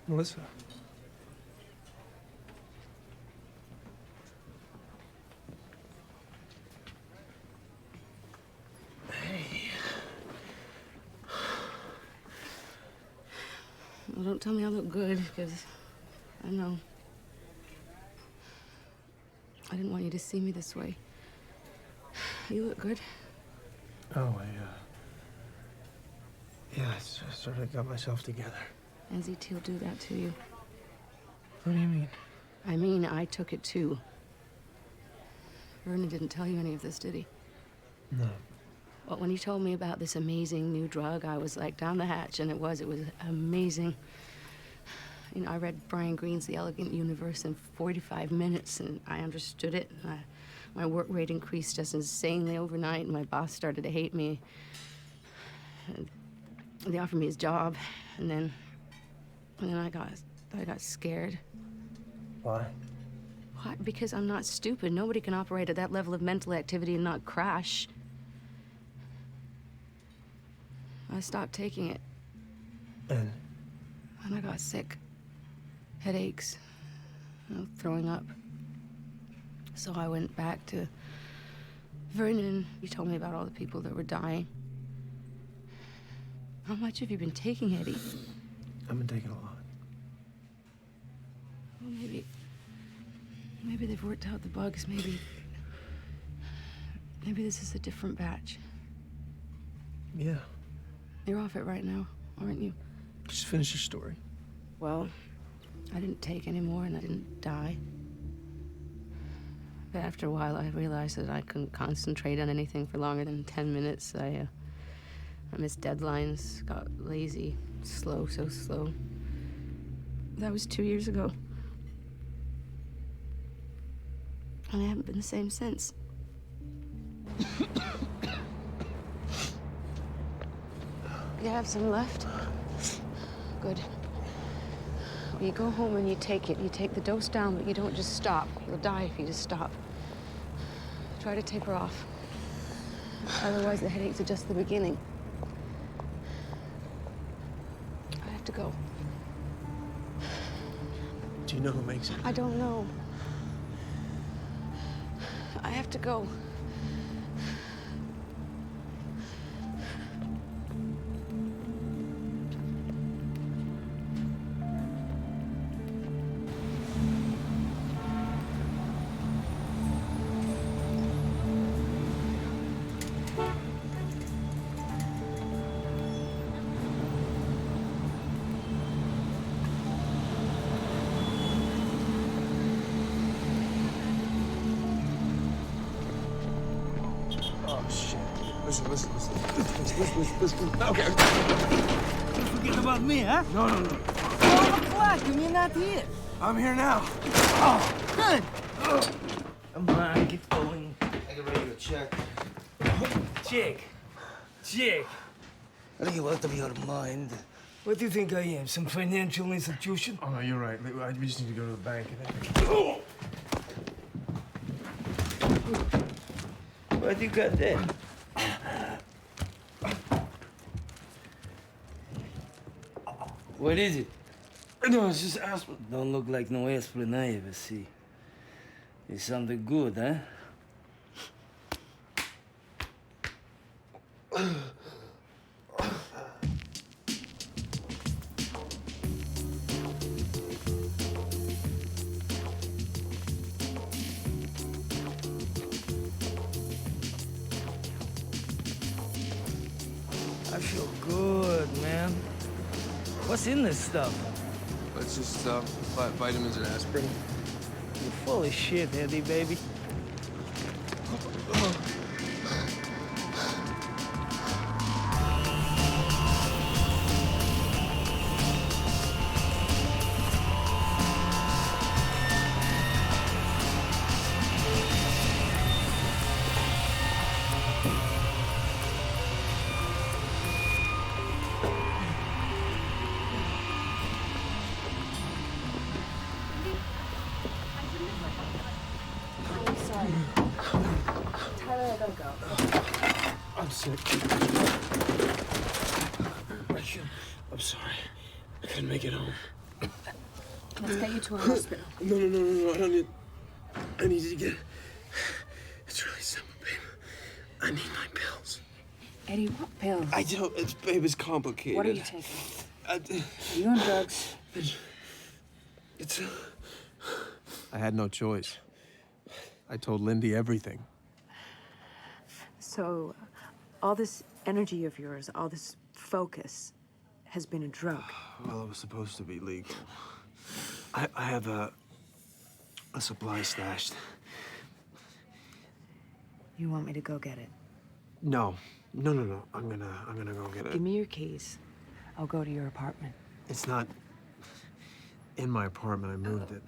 Melissa. Well, don't tell me I look good, because I know. I didn't want you to see me this way. You look good. Oh, yeah, I sort of got myself together. NZT will do that to you. What do you mean? I mean, I took it too. Vernon didn't tell you any of this, did he? No. Well, when he told me about this amazing new drug, I was like down the hatch, and it was amazing. You know, I read Brian Greene's The Elegant Universe in 45 minutes, and I understood it. My work rate increased just insanely overnight, and my boss started to hate me. And they offered me his job, and then I got scared. Why? Why? Because I'm not stupid. Nobody can operate at that level of mental activity and not crash. I stopped taking it. And I got sick. Headaches. Throwing up. So I went back to Vernon. He told me about all the people that were dying. How much have you been taking, Eddie? I've been taking a lot. Well, maybe they've worked out the bugs. Maybe this is a different batch. Yeah. You're off it right now, aren't you? Just finish your story. Well, I didn't take any more and I didn't die. But after a while, I realized that I couldn't concentrate on anything for longer than 10 minutes. I missed deadlines, got lazy, so slow. That was 2 years ago. And I haven't been the same since. You have some left? Good. Well, you go home and you take it. You take the dose down, but you don't just stop. You'll die if you just stop. Try to taper off. Otherwise, the headaches are just the beginning. I have to go. Do you know who makes it? I don't know. I have to go. Listen. Okay. You forget about me, huh? No. 4 o'clock and you're not here. I'm here now. Oh, good. Come on, get going. I get ready to check. Check. Are you out of your mind? What do you think I am, some financial institution? Oh, no, you're right. We just need to go to the bank. What you got there? What is it? No, it's just aspirin. Don't look like no aspirin I ever see. It's something good, huh? I feel good, man. What's in this stuff? It's just vitamins and aspirin. You're full of shit, Eddie, baby. Tyler, I gotta go. I'm sick. I'm sorry. I couldn't make it home. Let's get you to a hospital. No. I need to get... It's really simple, babe. I need my pills. Eddie, what pills? I don't... It's complicated. What are you taking? Are you on drugs? It's... I had no choice. I told Lindy everything. So, all this energy of yours, all this focus, has been a drug. Well, it was supposed to be legal. I have a supply stashed. You want me to go get it? No. I'm gonna go get it. Give me your keys. I'll go to your apartment. It's not in my apartment. I moved it.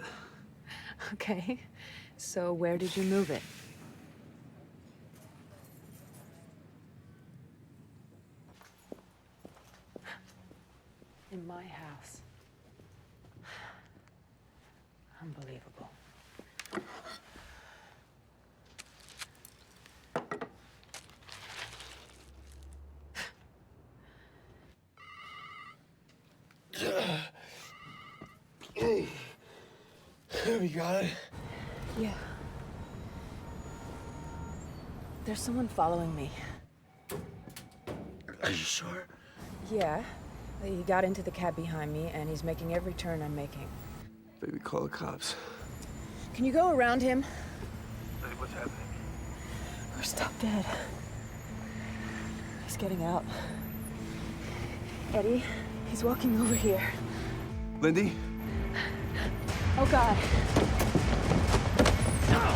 Okay. So where did you move it? In my house. Unbelievable. Hey. We got it? Yeah. There's someone following me. Are you sure? Yeah. He got into the cab behind me, and he's making every turn I'm making. Baby, call the cops. Can you go around him? Hey, what's happening? We're stuck dead. He's getting out. Eddie, he's walking over here. Lindy? Oh, God. No!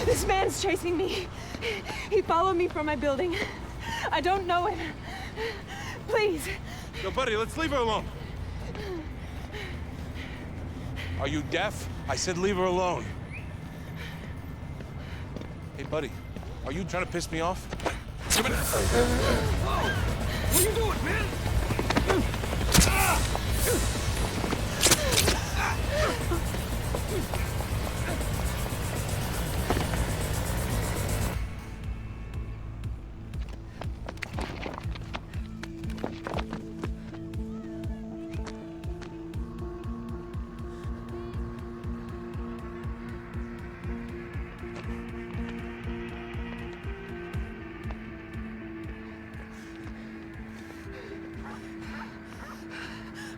This man's chasing me. He followed me from my building. I don't know him. Please. Yo, buddy, let's leave her alone. Are you deaf? I said leave her alone. Hey, buddy, are you trying to piss me off? Come in. What are you doing, man?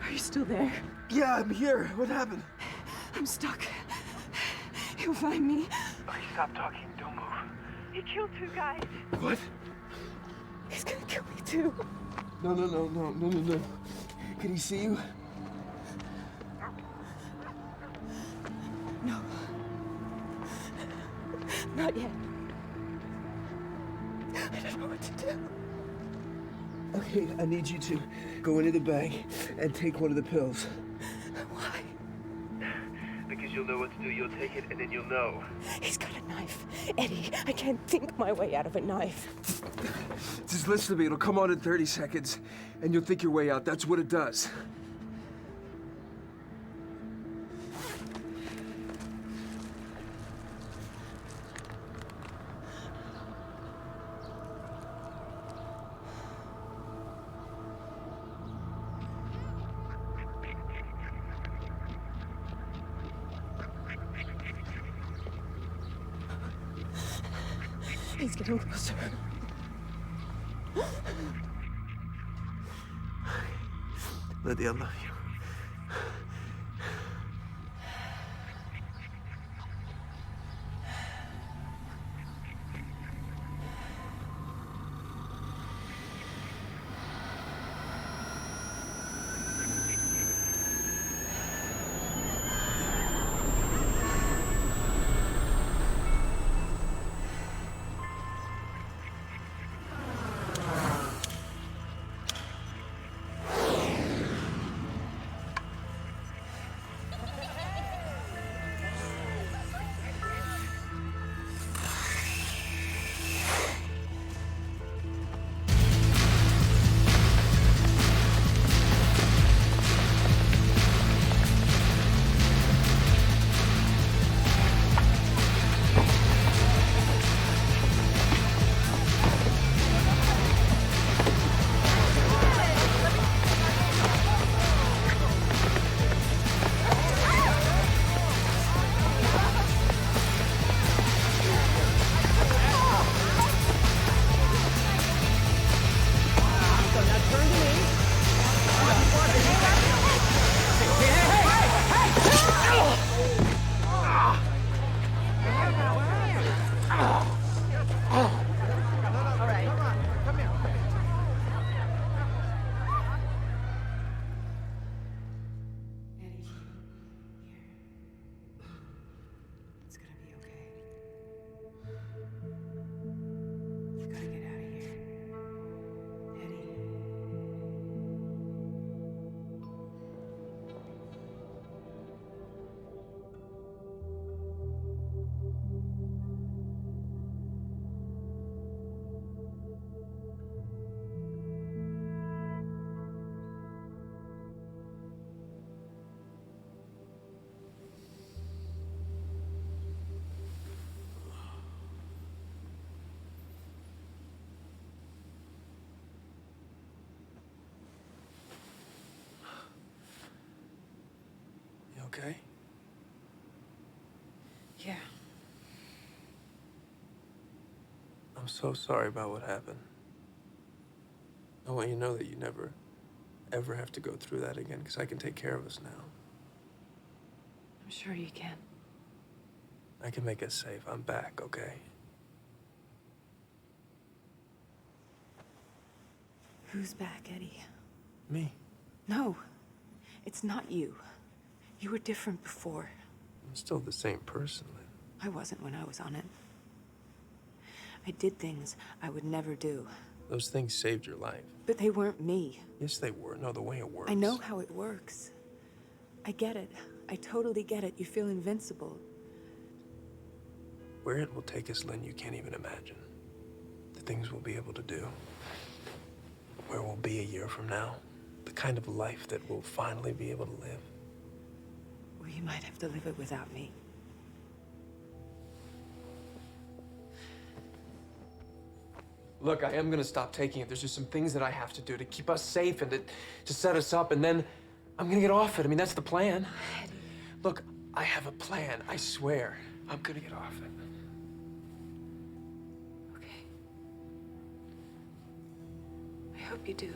Are you still there? Yeah, I'm here. What happened? I'm stuck. He'll find me. Stop talking. Don't move. You killed 2 guys. What? He's gonna kill me too. No. Can he see you? No. Not yet. I don't know what to do. Okay, I need you to go into the bank and take one of the pills. Why? Because you'll know what to do. You'll take it and then you'll know. He's got a knife. Eddie, I can't think my way out of a knife. Just listen to me. It'll come on in 30 seconds, and you'll think your way out. That's what it does. He's getting closer. Lydia, I love you. Okay? Yeah. I'm so sorry about what happened. I want you to know that you never, ever have to go through that again, because I can take care of us now. I'm sure you can. I can make us safe. I'm back, okay? Who's back, Eddie? Me. No, it's not you. You were different before. I'm still the same person, Lynn. I wasn't when I was on it. I did things I would never do. Those things saved your life. But they weren't me. Yes, they were. No, the way it works. I know how it works. I get it. I totally get it. You feel invincible. Where it will take us, Lynn, you can't even imagine. The things we'll be able to do. Where we'll be a year from now. The kind of life that we'll finally be able to live. Well, you might have to live it without me. Look, I am gonna stop taking it. There's just some things that I have to do to keep us safe and to set us up, and then I'm gonna get off it. I mean, that's the plan. Look, I have a plan, I swear. I'm gonna get off it. Okay. I hope you do.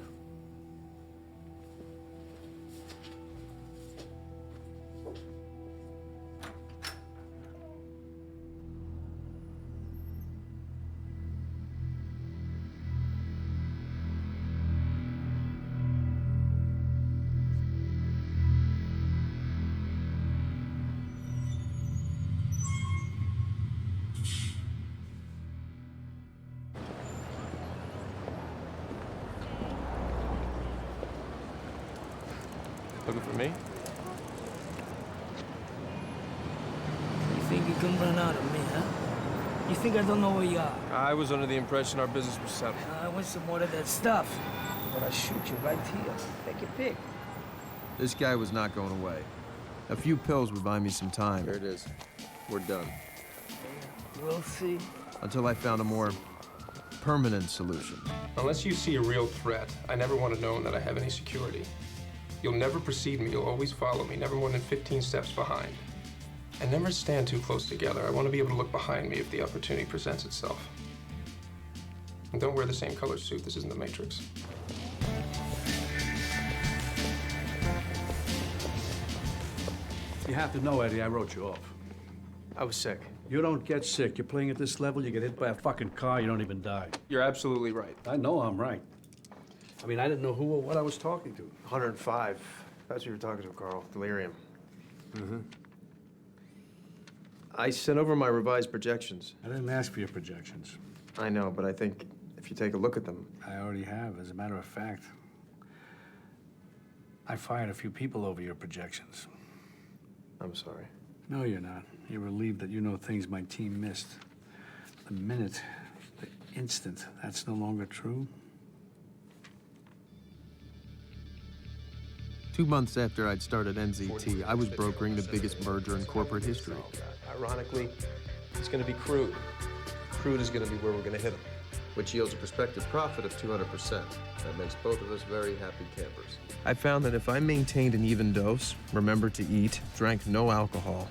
looking for me? You think you can run out of me, huh? You think I don't know where you are? I was under the impression our business was settled. I want some more of that stuff. But I'll shoot you right here. Take your pick. This guy was not going away. A few pills would buy me some time. There it is. We're done. We'll see. Until I found a more permanent solution. Unless you see a real threat, I never want to know that I have any security. You'll never precede me. You'll always follow me, never more than 15 steps behind. And never stand too close together. I want to be able to look behind me if the opportunity presents itself. And don't wear the same color suit. This isn't the Matrix. You have to know, Eddie, I wrote you off. I was sick. You don't get sick. You're playing at this level, you get hit by a fucking car, you don't even die. You're absolutely right. I know I'm right. I mean, I didn't know who or what I was talking to. 105. That's who you were talking to, Carl. Delirium. Mm-hmm. I sent over my revised projections. I didn't ask for your projections. I know, but I think if you take a look at them... I already have. As a matter of fact, I fired a few people over your projections. I'm sorry. No, you're not. You're relieved that you know things my team missed. The minute, the instant, that's no longer true. 2 months after I'd started NZT, I was brokering the biggest merger in corporate history. Ironically, it's going to be crude. Crude is going to be where we're going to hit them. Which yields a prospective profit of 200%. That makes both of us very happy campers. I found that if I maintained an even dose, remembered to eat, drank no alcohol,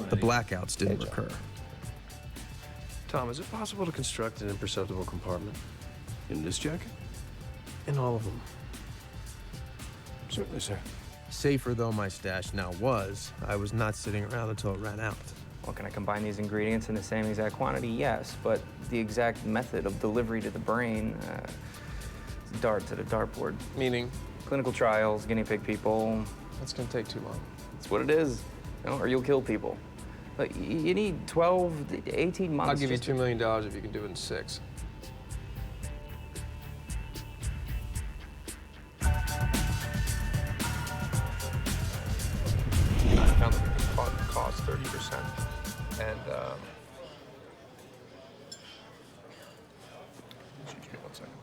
the blackouts didn't recur. Tom, is it possible to construct an imperceptible compartment? In this jacket? In all of them. Certainly, sir. Safer though my stash now was, I was not sitting around until it ran out. Well, can I combine these ingredients in the same exact quantity? Yes, but the exact method of delivery to the brain, it's a dart to the dartboard. Meaning? Clinical trials, guinea pig people. That's going to take too long. That's what it is, or you'll kill people. But you need 12 to 18 months. I'll give you $2 million if you can do it in 6. I found that we could cost 30%. And, excuse me 1 second.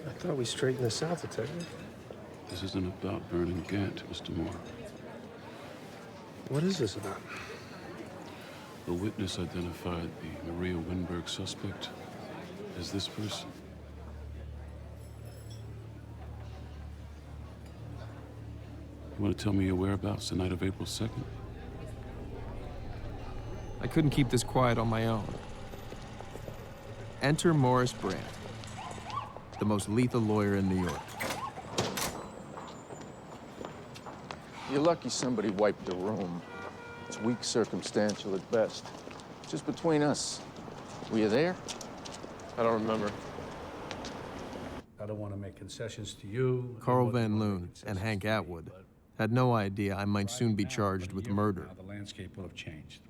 I thought we straightened this out, Detective. This isn't about burning Gant, Mr. Moore. What is this about? A witness identified the Maria Winberg suspect as this person. You want to tell me your whereabouts the night of April 2nd? I couldn't keep this quiet on my own. Enter Morris Brandt, the most lethal lawyer in New York. You're lucky somebody wiped the room. It's weak circumstantial at best. Just between us. Were you there? I don't remember. I don't want to make concessions to you. Carl Van Loon and Hank Atwood had no idea I might soon be charged with murder. The landscape will have changed.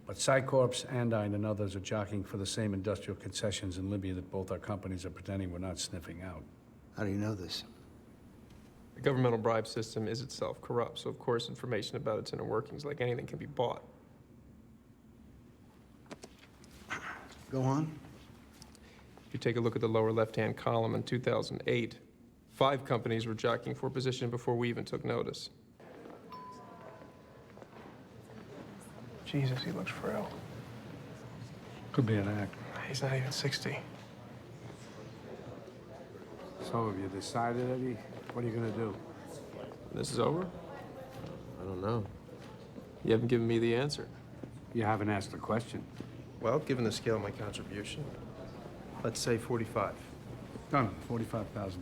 But Psycorps, Andine, and others are jockeying for the same industrial concessions in Libya that both our companies are pretending we're not sniffing out. How do you know this? The governmental bribe system is itself corrupt, so of course information about its inner workings, like anything, can be bought. Go on. If you take a look at the lower left-hand column in 2008, 5 companies were jockeying for position before we even took notice. Jesus, he looks frail. Could be an act. He's not even 60. So have you decided, Eddie? What are you gonna do? This is over? I don't know. You haven't given me the answer. You haven't asked the question. Well, given the scale of my contribution, let's say 45. Done. $45,000.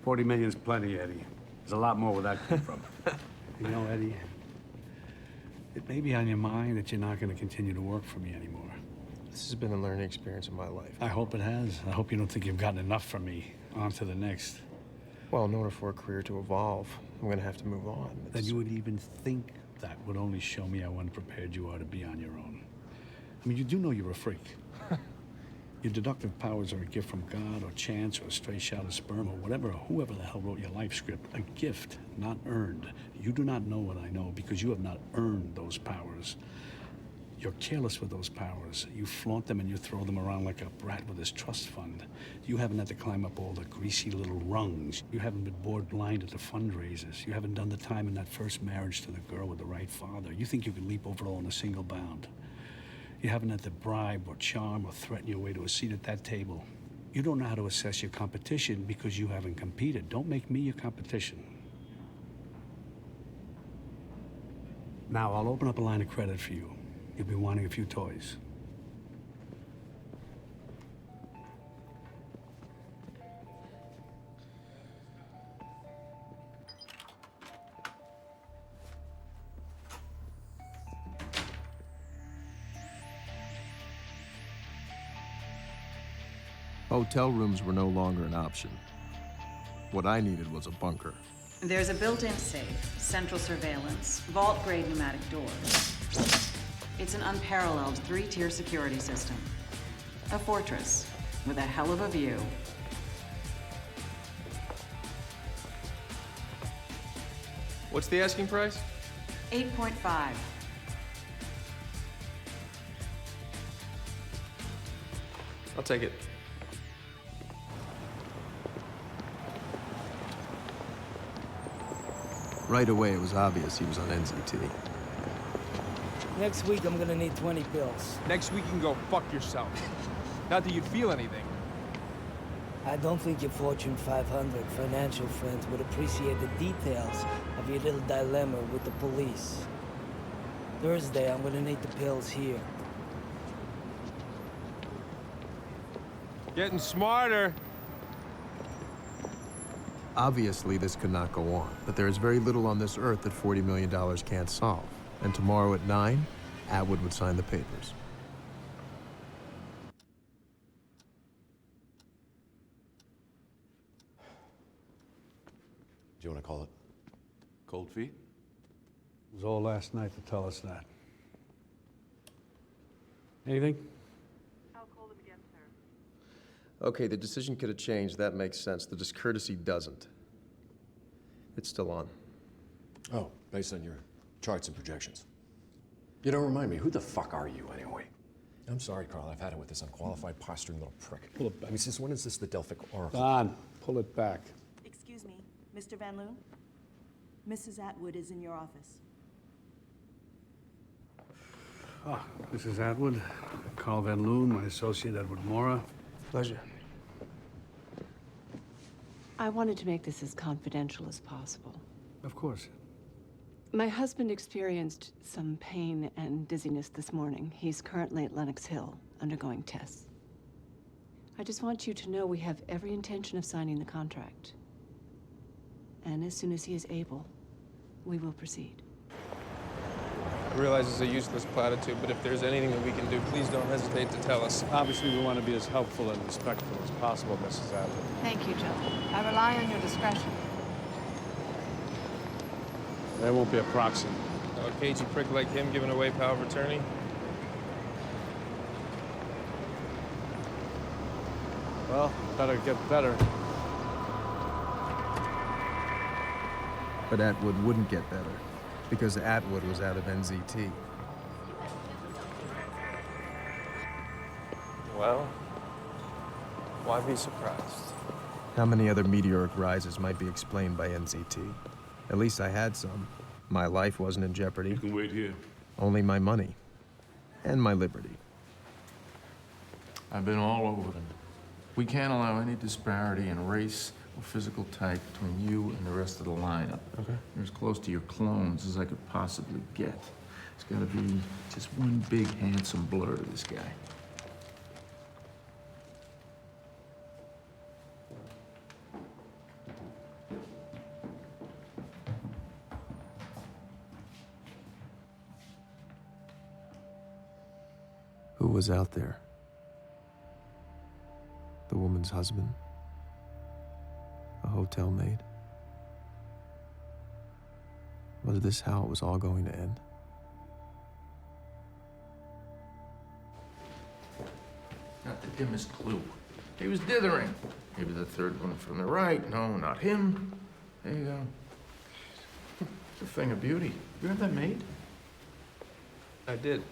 40 million's plenty, Eddie. There's a lot more where that came from. You know, Eddie, it may be on your mind that you're not going to continue to work for me anymore. This has been a learning experience in my life. I hope it has. I hope you don't think you've gotten enough from me. On to the next. Well, in order for a career to evolve, I'm going to have to move on. That you would even think that would only show me how unprepared you are to be on your own. I mean, you do know you're a freak. Your deductive powers are a gift from God or chance or a stray shot of sperm or whatever, or whoever the hell wrote your life script. A gift, not earned. You do not know what I know because you have not earned those powers. You're careless with those powers. You flaunt them and you throw them around like a brat with his trust fund. You haven't had to climb up all the greasy little rungs. You haven't been bored blind at the fundraisers. You haven't done the time in that first marriage to the girl with the right father. You think you could leap over it all in a single bound. You haven't had to bribe or charm or threaten your way to a seat at that table. You don't know how to assess your competition because you haven't competed. Don't make me your competition. Now, I'll open up a line of credit for you. You'll be wanting a few toys. Hotel rooms were no longer an option. What I needed was a bunker. There's a built-in safe, central surveillance, vault-grade pneumatic doors. It's an unparalleled 3-tier security system. A fortress with a hell of a view. What's the asking price? 8.5. I'll take it. Right away, it was obvious he was on NZT. Next week, I'm gonna need 20 bills. Next week you can go fuck yourself. Not that you'd feel anything. I don't think your Fortune 500 financial friends would appreciate the details of your little dilemma with the police. Thursday, I'm gonna need the bills here. Getting smarter. Obviously, this could not go on, but there is very little on this earth that $40 million can't solve. And tomorrow at 9, Atwood would sign the papers. Do you want to call it cold feet? It was all last night to tell us that. Anything? I'll call them again, sir. Okay, the decision could have changed. That makes sense. The discourtesy doesn't. It's still on. Oh, based on your charts and projections. You don't remind me, who the fuck are you anyway? I'm sorry, Carl, I've had it with this unqualified, posturing little prick. Pull it back. I mean, since when is this the Delphic Oracle? Don, pull it back. Excuse me, Mr. Van Loon? Mrs. Atwood is in your office. Ah, Mrs. Atwood, Carl Van Loon, my associate Edward Mora. Pleasure. I wanted to make this as confidential as possible. Of course. My husband experienced some pain and dizziness this morning. He's currently at Lenox Hill, undergoing tests. I just want you to know we have every intention of signing the contract. And as soon as he is able, we will proceed. I realize it's a useless platitude, but if there's anything that we can do, please don't hesitate to tell us. Obviously, we want to be as helpful and respectful as possible, Mrs. Atwood. Thank you, Joe. I rely on your discretion. There won't be a proxy. A cagey prick like him giving away power of attorney? Well, better get better. But Atwood wouldn't get better, because Atwood was out of NZT. Well, why be surprised? How many other meteoric rises might be explained by NZT? At least I had some. My life wasn't in jeopardy. You can wait here. Only my money. And my liberty. I've been all over them. We can't allow any disparity in race or physical type between you and the rest of the lineup. Okay. You're as close to your clones as I could possibly get. It's gotta be just one big, handsome blur to this guy. Who was out there? The woman's husband? A hotel maid? Was this how it was all going to end? Got the dimmest clue. He was dithering. Maybe the third one from the right. No, not him. There you go. It's a thing of beauty. You have that made? I did.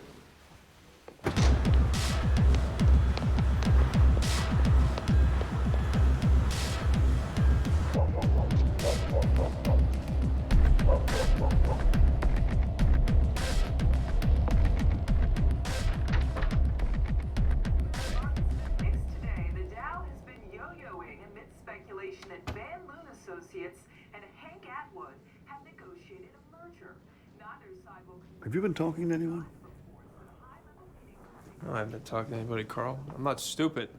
Have you been talking to anyone? No, I haven't been talking to anybody, Carl. I'm not stupid.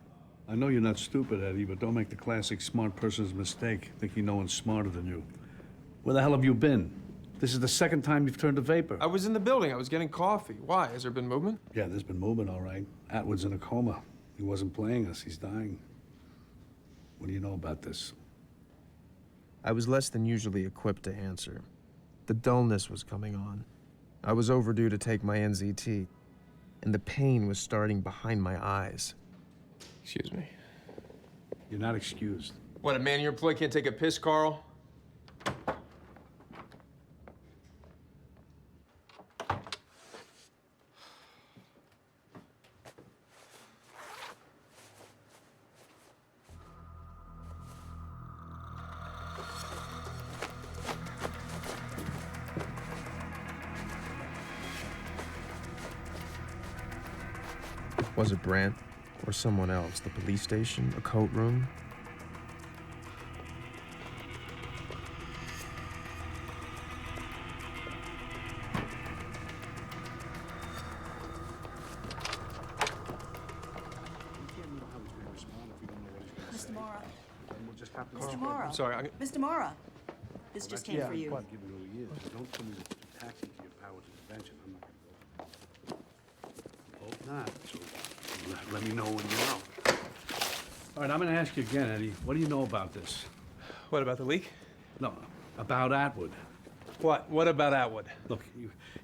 I know you're not stupid, Eddie, but don't make the classic smart person's mistake, thinking no one's smarter than you. Where the hell have you been? This is the second time you've turned to vapor. I was in the building. I was getting coffee. Why? Has there been movement? Yeah, there's been movement, all right. Atwood's in a coma. He wasn't playing us. He's dying. What do you know about this? I was less than usually equipped to answer. The dullness was coming on. I was overdue to take my NZT, and the pain was starting behind my eyes. Excuse me. You're not excused. What, a man in your employ can't take a piss, Carl? Was it Brandt or someone else? The police station? A coat room? Mr. Mora. Mr. Mr. Mora. I'm sorry. Mr. Mora. This just came for you. Given who he is. Don't tell me to tax him to your powers of invention. I'm not going to go. Hope not. So let me know when you know. All right, I'm going to ask you again, Eddie. What do you know about this? What, about the leak? No, about Atwood. What? What about Atwood? Look,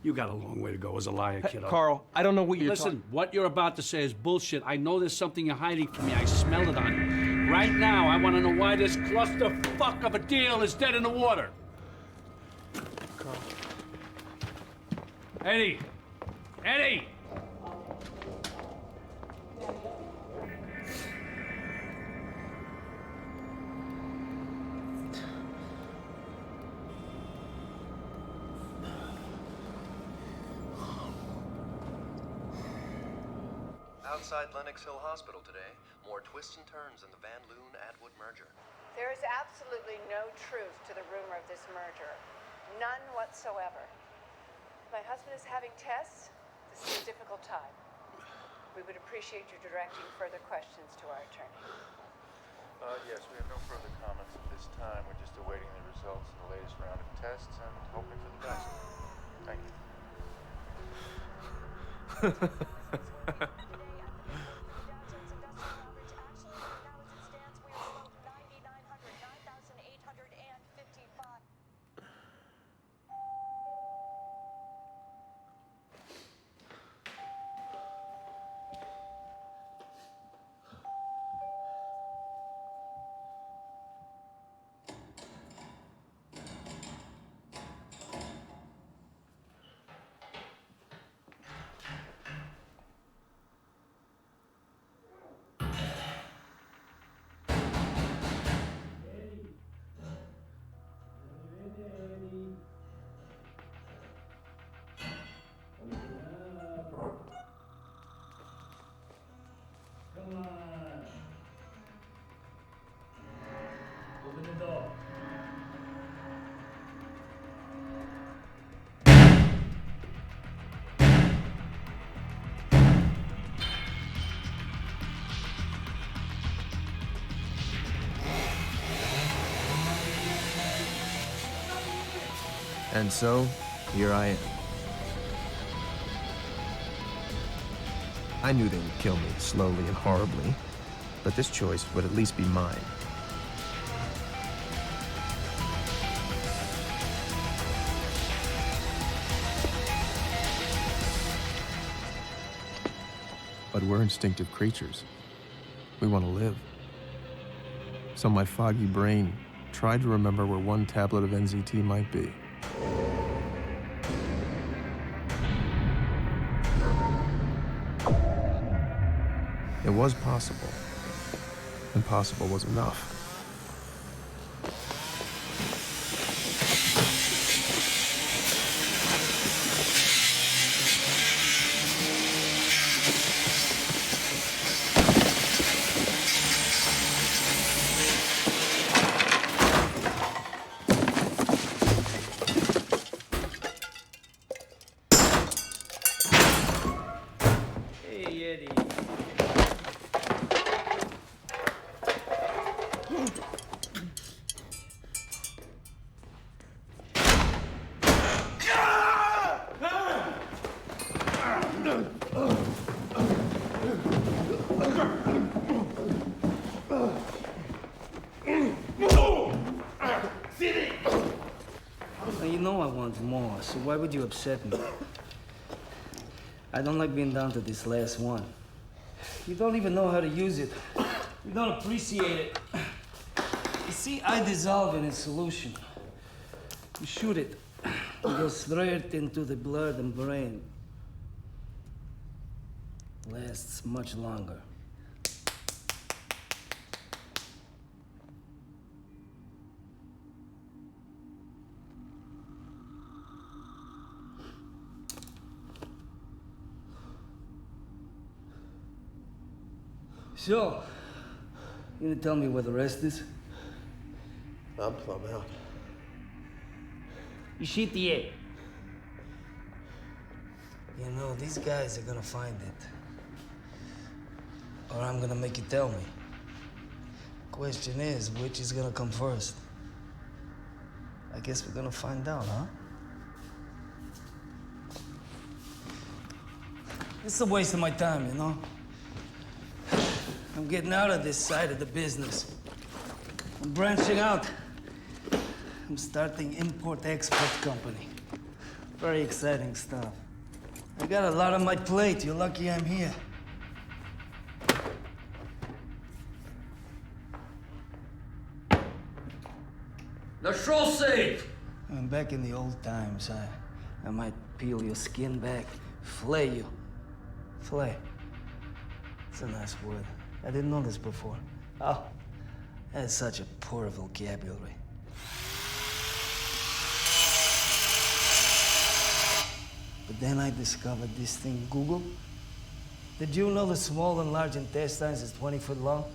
you got a long way to go as a liar, kiddo. Carl, I don't know what you're Listen, what you're about to say is bullshit. I know there's something you're hiding from me. I smell it on you. Right now, I want to know why this clusterfuck of a deal is dead in the water. Carl. Eddie! Eddie! Outside Lenox Hill Hospital today, more twists and turns in the Van Loon-Atwood merger. There is absolutely no truth to the rumor of this merger. None whatsoever. My husband is having tests. This is a difficult time. We would appreciate you directing further questions to our attorney. Yes, we have no further comments at this time. We're just awaiting the results of the latest round of tests and hoping for the best. Thank you. And so, here I am. I knew they would kill me slowly and horribly, but this choice would at least be mine. But we're instinctive creatures. We want to live. So my foggy brain tried to remember where one tablet of NZT might be. It was possible. Impossible was enough. Hey, Eddie. Now, you know I want more, so why would you upset me? I don't like being down to this last one. You don't even know how to use it. You don't appreciate it. You see, I dissolve in a solution. You shoot it. It goes straight into the blood and brain. Lasts much longer. So, you gonna tell me where the rest is? I'm plumb out. You shoot the egg. You know, these guys are gonna find it. Or I'm gonna make you tell me. Question is, which is gonna come first? I guess we're gonna find out, huh? It's a waste of my time, you know? I'm getting out of this side of the business. I'm branching out. I'm starting import-export company. Very exciting stuff. I got a lot on my plate. You're lucky I'm here. The show safe! I'm back in the old times. I might peel your skin back, flay you. Flay. It's a nice word. I didn't know this before. Oh, that's such a poor vocabulary. But then I discovered this thing, Google. Did you know the small and large intestines is 20 foot long?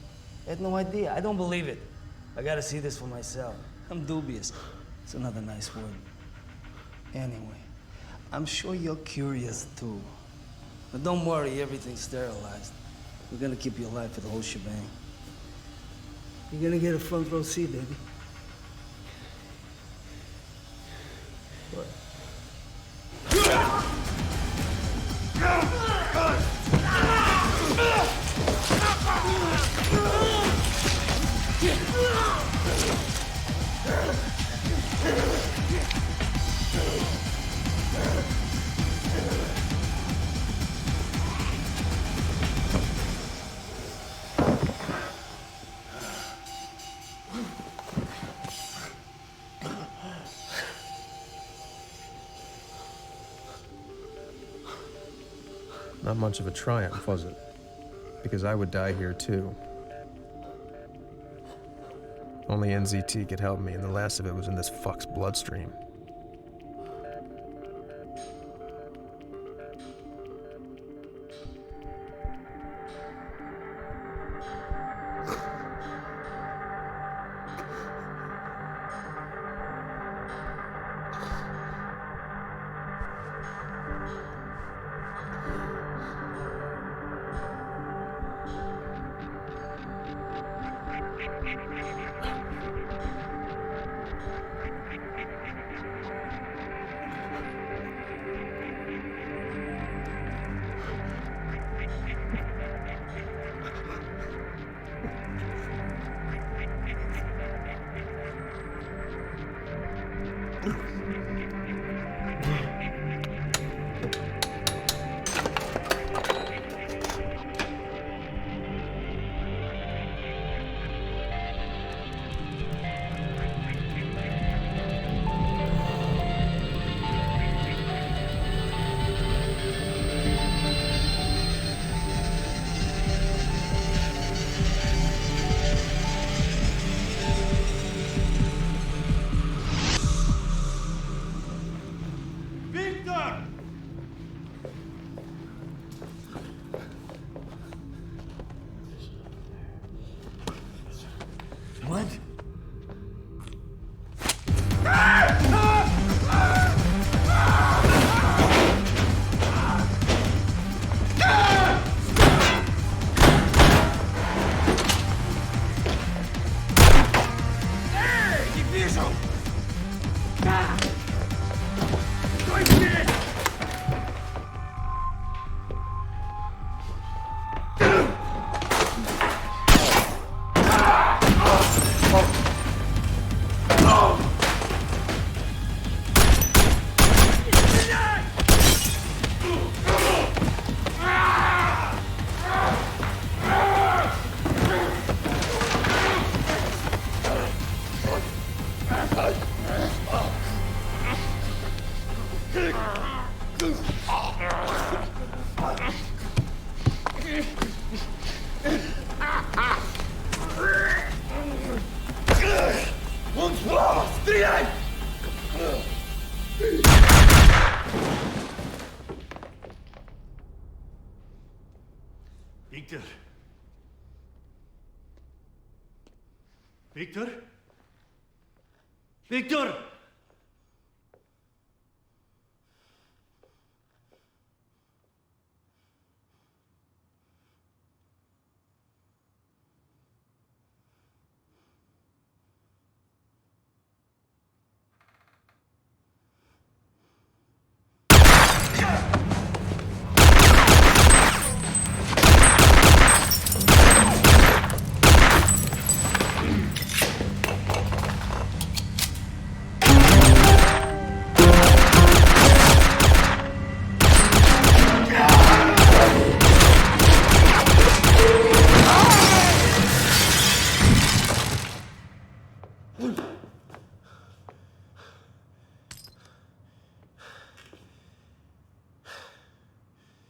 I had no idea. I don't believe it. I gotta see this for myself. I'm dubious. It's another nice word. Anyway, I'm sure you're curious too. But don't worry, everything's sterilized. We're gonna keep you alive for the whole shebang. You're gonna get a front row seat, baby. What? Not much of a triumph, was it? Because I would die here too. Only NZT could help me, and the last of it was in this fuck's bloodstream. Victor? Victor? Victor!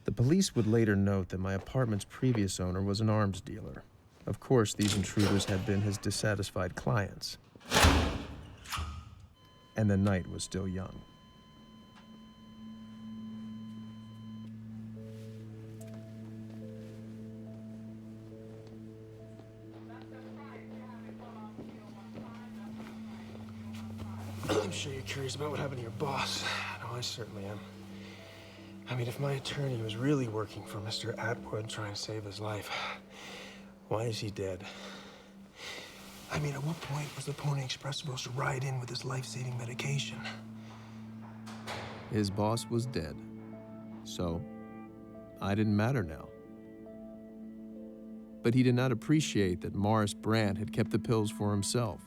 The police would later note that my apartment's previous owner was an arms dealer. Of course, these intruders had been his dissatisfied clients. And the night was still young. I'm sure you're curious about what happened to your boss. No, I certainly am. I mean, if my attorney was really working for Mr. Atwood trying to save his life, why is he dead? I mean, at what point was the Pony Express supposed to ride in with his life-saving medication? His boss was dead. So, I didn't matter now. But he did not appreciate that Morris Brandt had kept the pills for himself.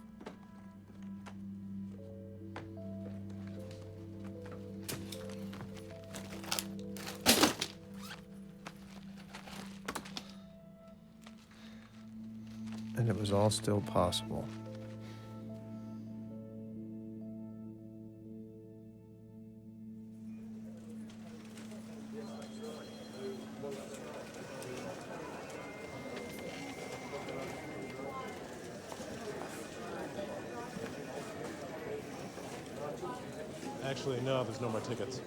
And it was all still possible. Actually, no, there's no more tickets.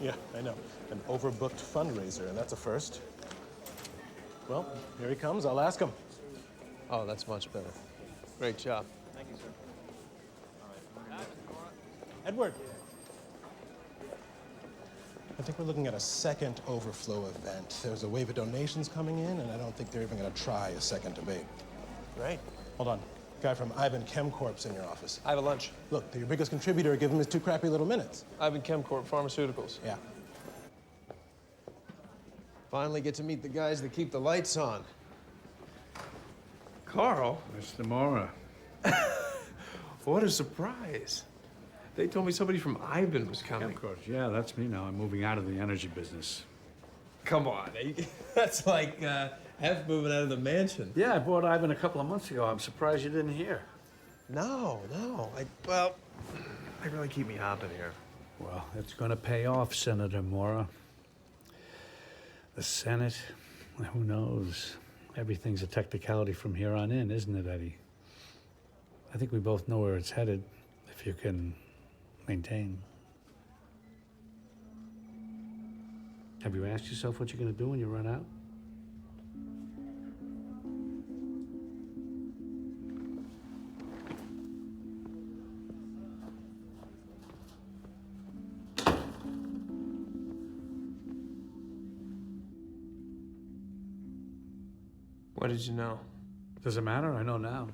Yeah, I know. An overbooked fundraiser, and that's a first. Well, here he comes. I'll ask him. Oh, that's much better. Great job. Thank you, sir. Edward. I think we're looking at a second overflow event. There's a wave of donations coming in, and I don't think they're even going to try a second debate. Great. Hold on. Guy from Ivan Chemcorp's in your office. I have a lunch. Look, they're your biggest contributor. Give him his 2 crappy little minutes. Ivan Chemcorp Pharmaceuticals. Yeah. Finally get to meet the guys that keep the lights on. Carl? Mr. Mora. What a surprise. They told me somebody from Ivan was coming. Of course, yeah, that's me now. I'm moving out of the energy business. Come on. That's like F moving out of the mansion. Yeah, I bought Ivan a couple of months ago. I'm surprised you didn't hear. No. They really keep me hopping here. Well, it's going to pay off, Senator Mora. The Senate, who knows? Everything's a technicality from here on in, isn't it, Eddie? I think we both know where it's headed, if you can maintain. Have you asked yourself what you're going to do when you run out? What did you know? Does it matter? I know now.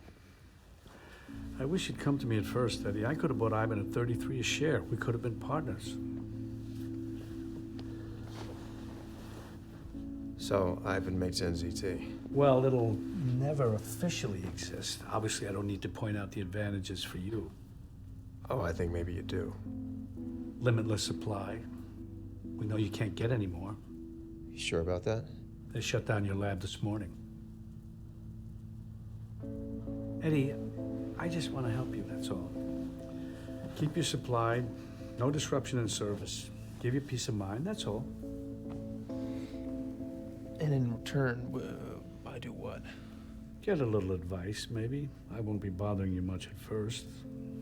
I wish you'd come to me at first, Eddie. I could have bought Ivan at 33 a share. We could have been partners. So, Ivan makes NZT. Well, it'll never officially exist. Obviously, I don't need to point out the advantages for you. Oh, I think maybe you do. Limitless supply. We know you can't get any more. You sure about that? They shut down your lab this morning. Eddie, I just want to help you, that's all. Keep you supplied, no disruption in service. Give you peace of mind, that's all. And in return, I do what? Get a little advice, maybe. I won't be bothering you much at first.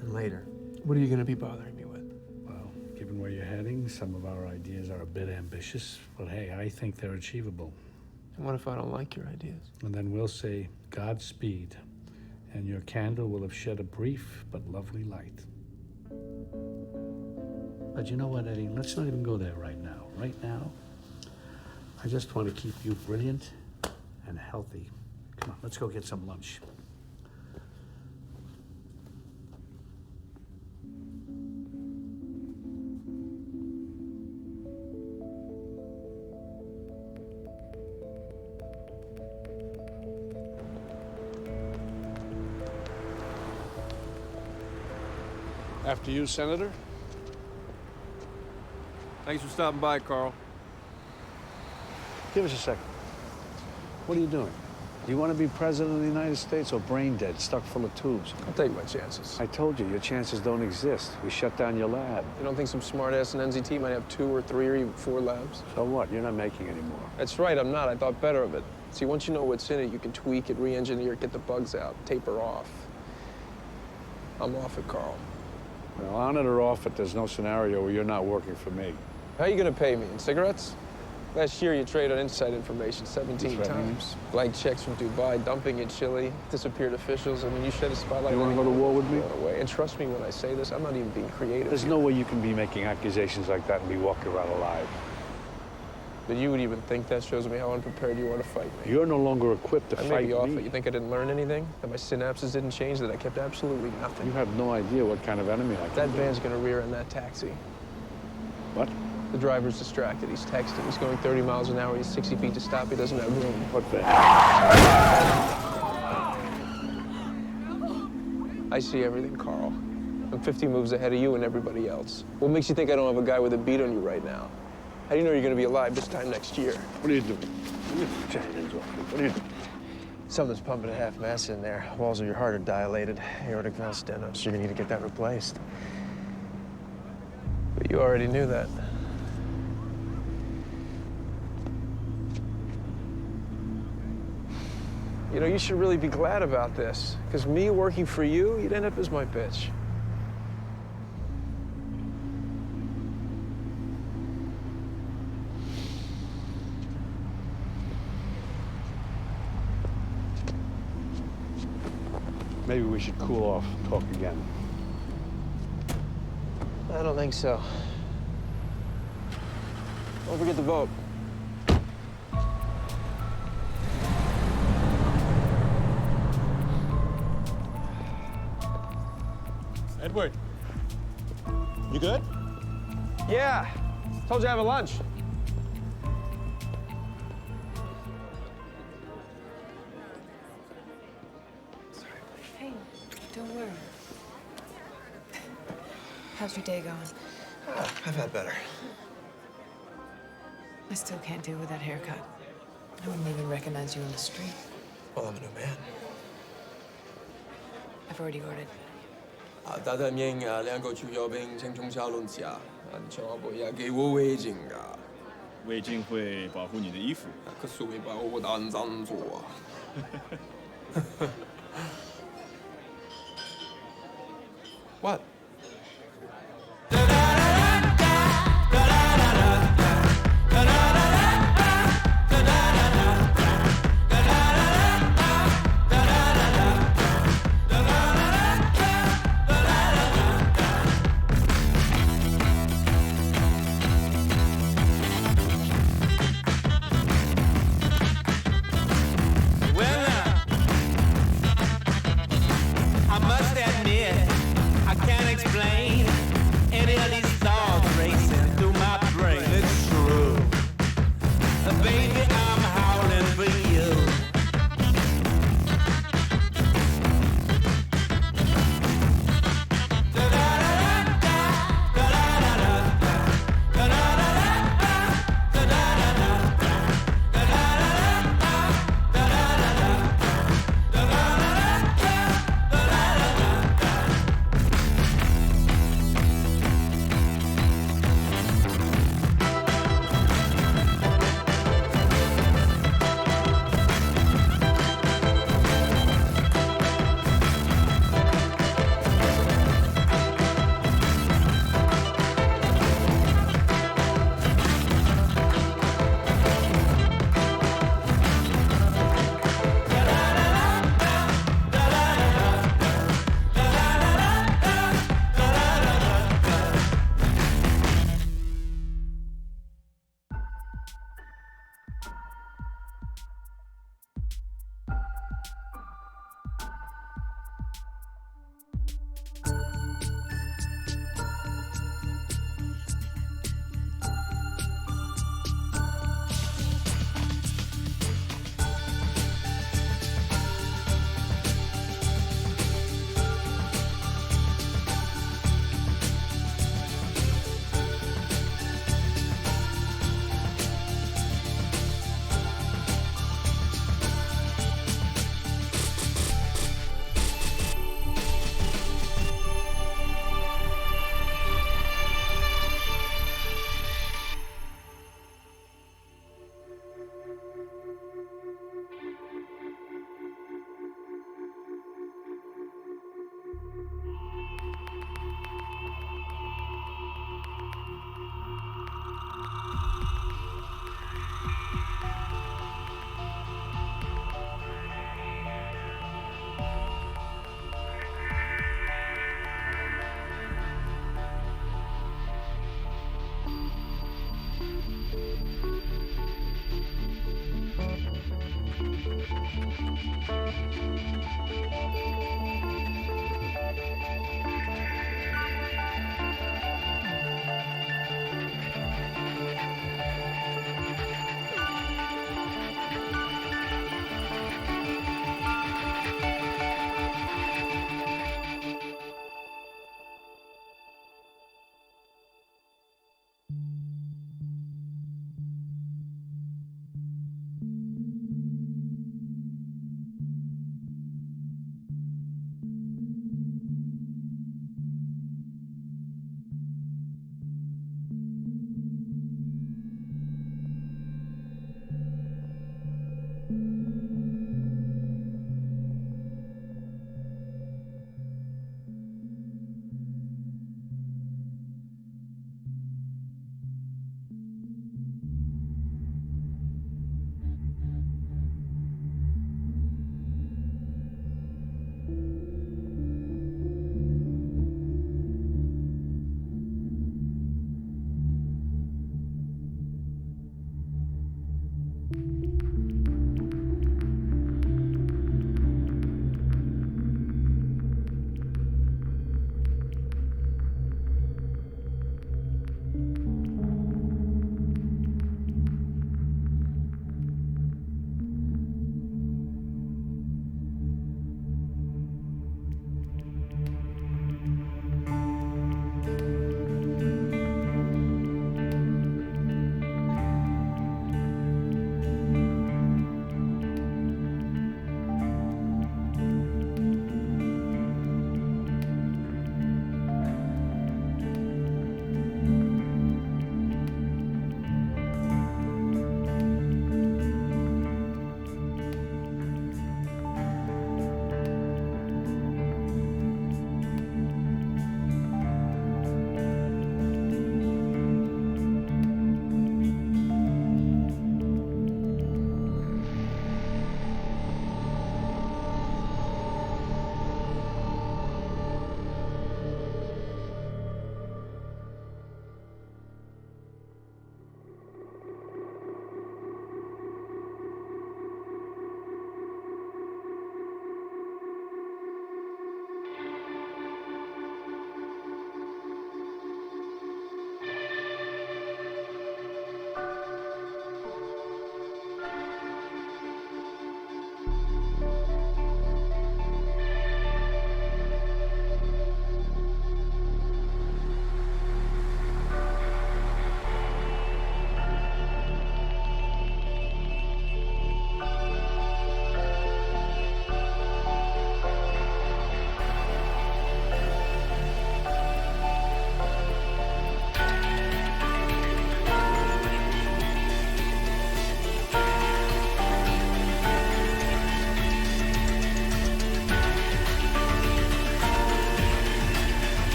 And later? What are you going to be bothering me with? Well, given where you're heading, some of our ideas are a bit ambitious, but hey, I think they're achievable. And what if I don't like your ideas? And then we'll say, Godspeed, and your candle will have shed a brief but lovely light. But you know what, Eddie? Let's not even go there right now. Right now, I just want to keep you brilliant and healthy. Come on, let's go get some lunch. After you, Senator. Thanks for stopping by, Carl. Give us a second. What are you doing? Do you want to be president of the United States or brain dead, stuck full of tubes? I'll take my chances. I told you, your chances don't exist. We shut down your lab. You don't think some smart-ass in NZT might have 2 or 3 or even 4 labs? So what? You're not making any more. That's right, I'm not. I thought better of it. See, once you know what's in it, you can tweak it, re-engineer it, get the bugs out, taper off. I'm off it, Carl. Well, on it or off it, there's no scenario where you're not working for me. How are you gonna pay me? In cigarettes? Last year, you traded inside information 17 times. Blank checks from Dubai, dumping in Chile, disappeared officials. I mean, you shed a spotlight. You want to go to war with me? Away. And trust me when I say this, I'm not even being creative. There's no way you can be making accusations like that and be walking around alive. That you would even think that shows me how unprepared you are to fight me. You're no longer equipped to I fight may be off me. it. You think I didn't learn anything? That my synapses didn't change? That I kept absolutely nothing? You have no idea what kind of enemy I can That be. van's gonna rear in that taxi. What? The driver's distracted. He's texting. He's going 30 miles an hour. He's 60 feet to stop. He doesn't have room. What van? I see everything, Carl. I'm 50 moves ahead of you and everybody else. What makes you think I don't have a guy with a beat on you right now? How do you know you're gonna be alive this time next year? What are you doing? What are you doing? Something's pumping at half mass in there. Walls of your heart are dilated. Aortic valve stenosis. You're gonna need to get that replaced. But you already knew that. You know, you should really be glad about this, because me working for you, you'd end up as my bitch. Maybe we should cool off, talk again. I don't think so. Don't forget to vote. Edward, you good? Yeah. Told you I have a lunch. Hey, don't worry. How's your day going? I've had better. I still can't deal with that haircut. I wouldn't even recognize you on the street. Well, I'm a new man. I've already ordered. 大太明2个主要兵青冲下轮下，千万不要给我违禁啊！围巾会保护你的衣服。可是会把我当脏做啊！What? I must admit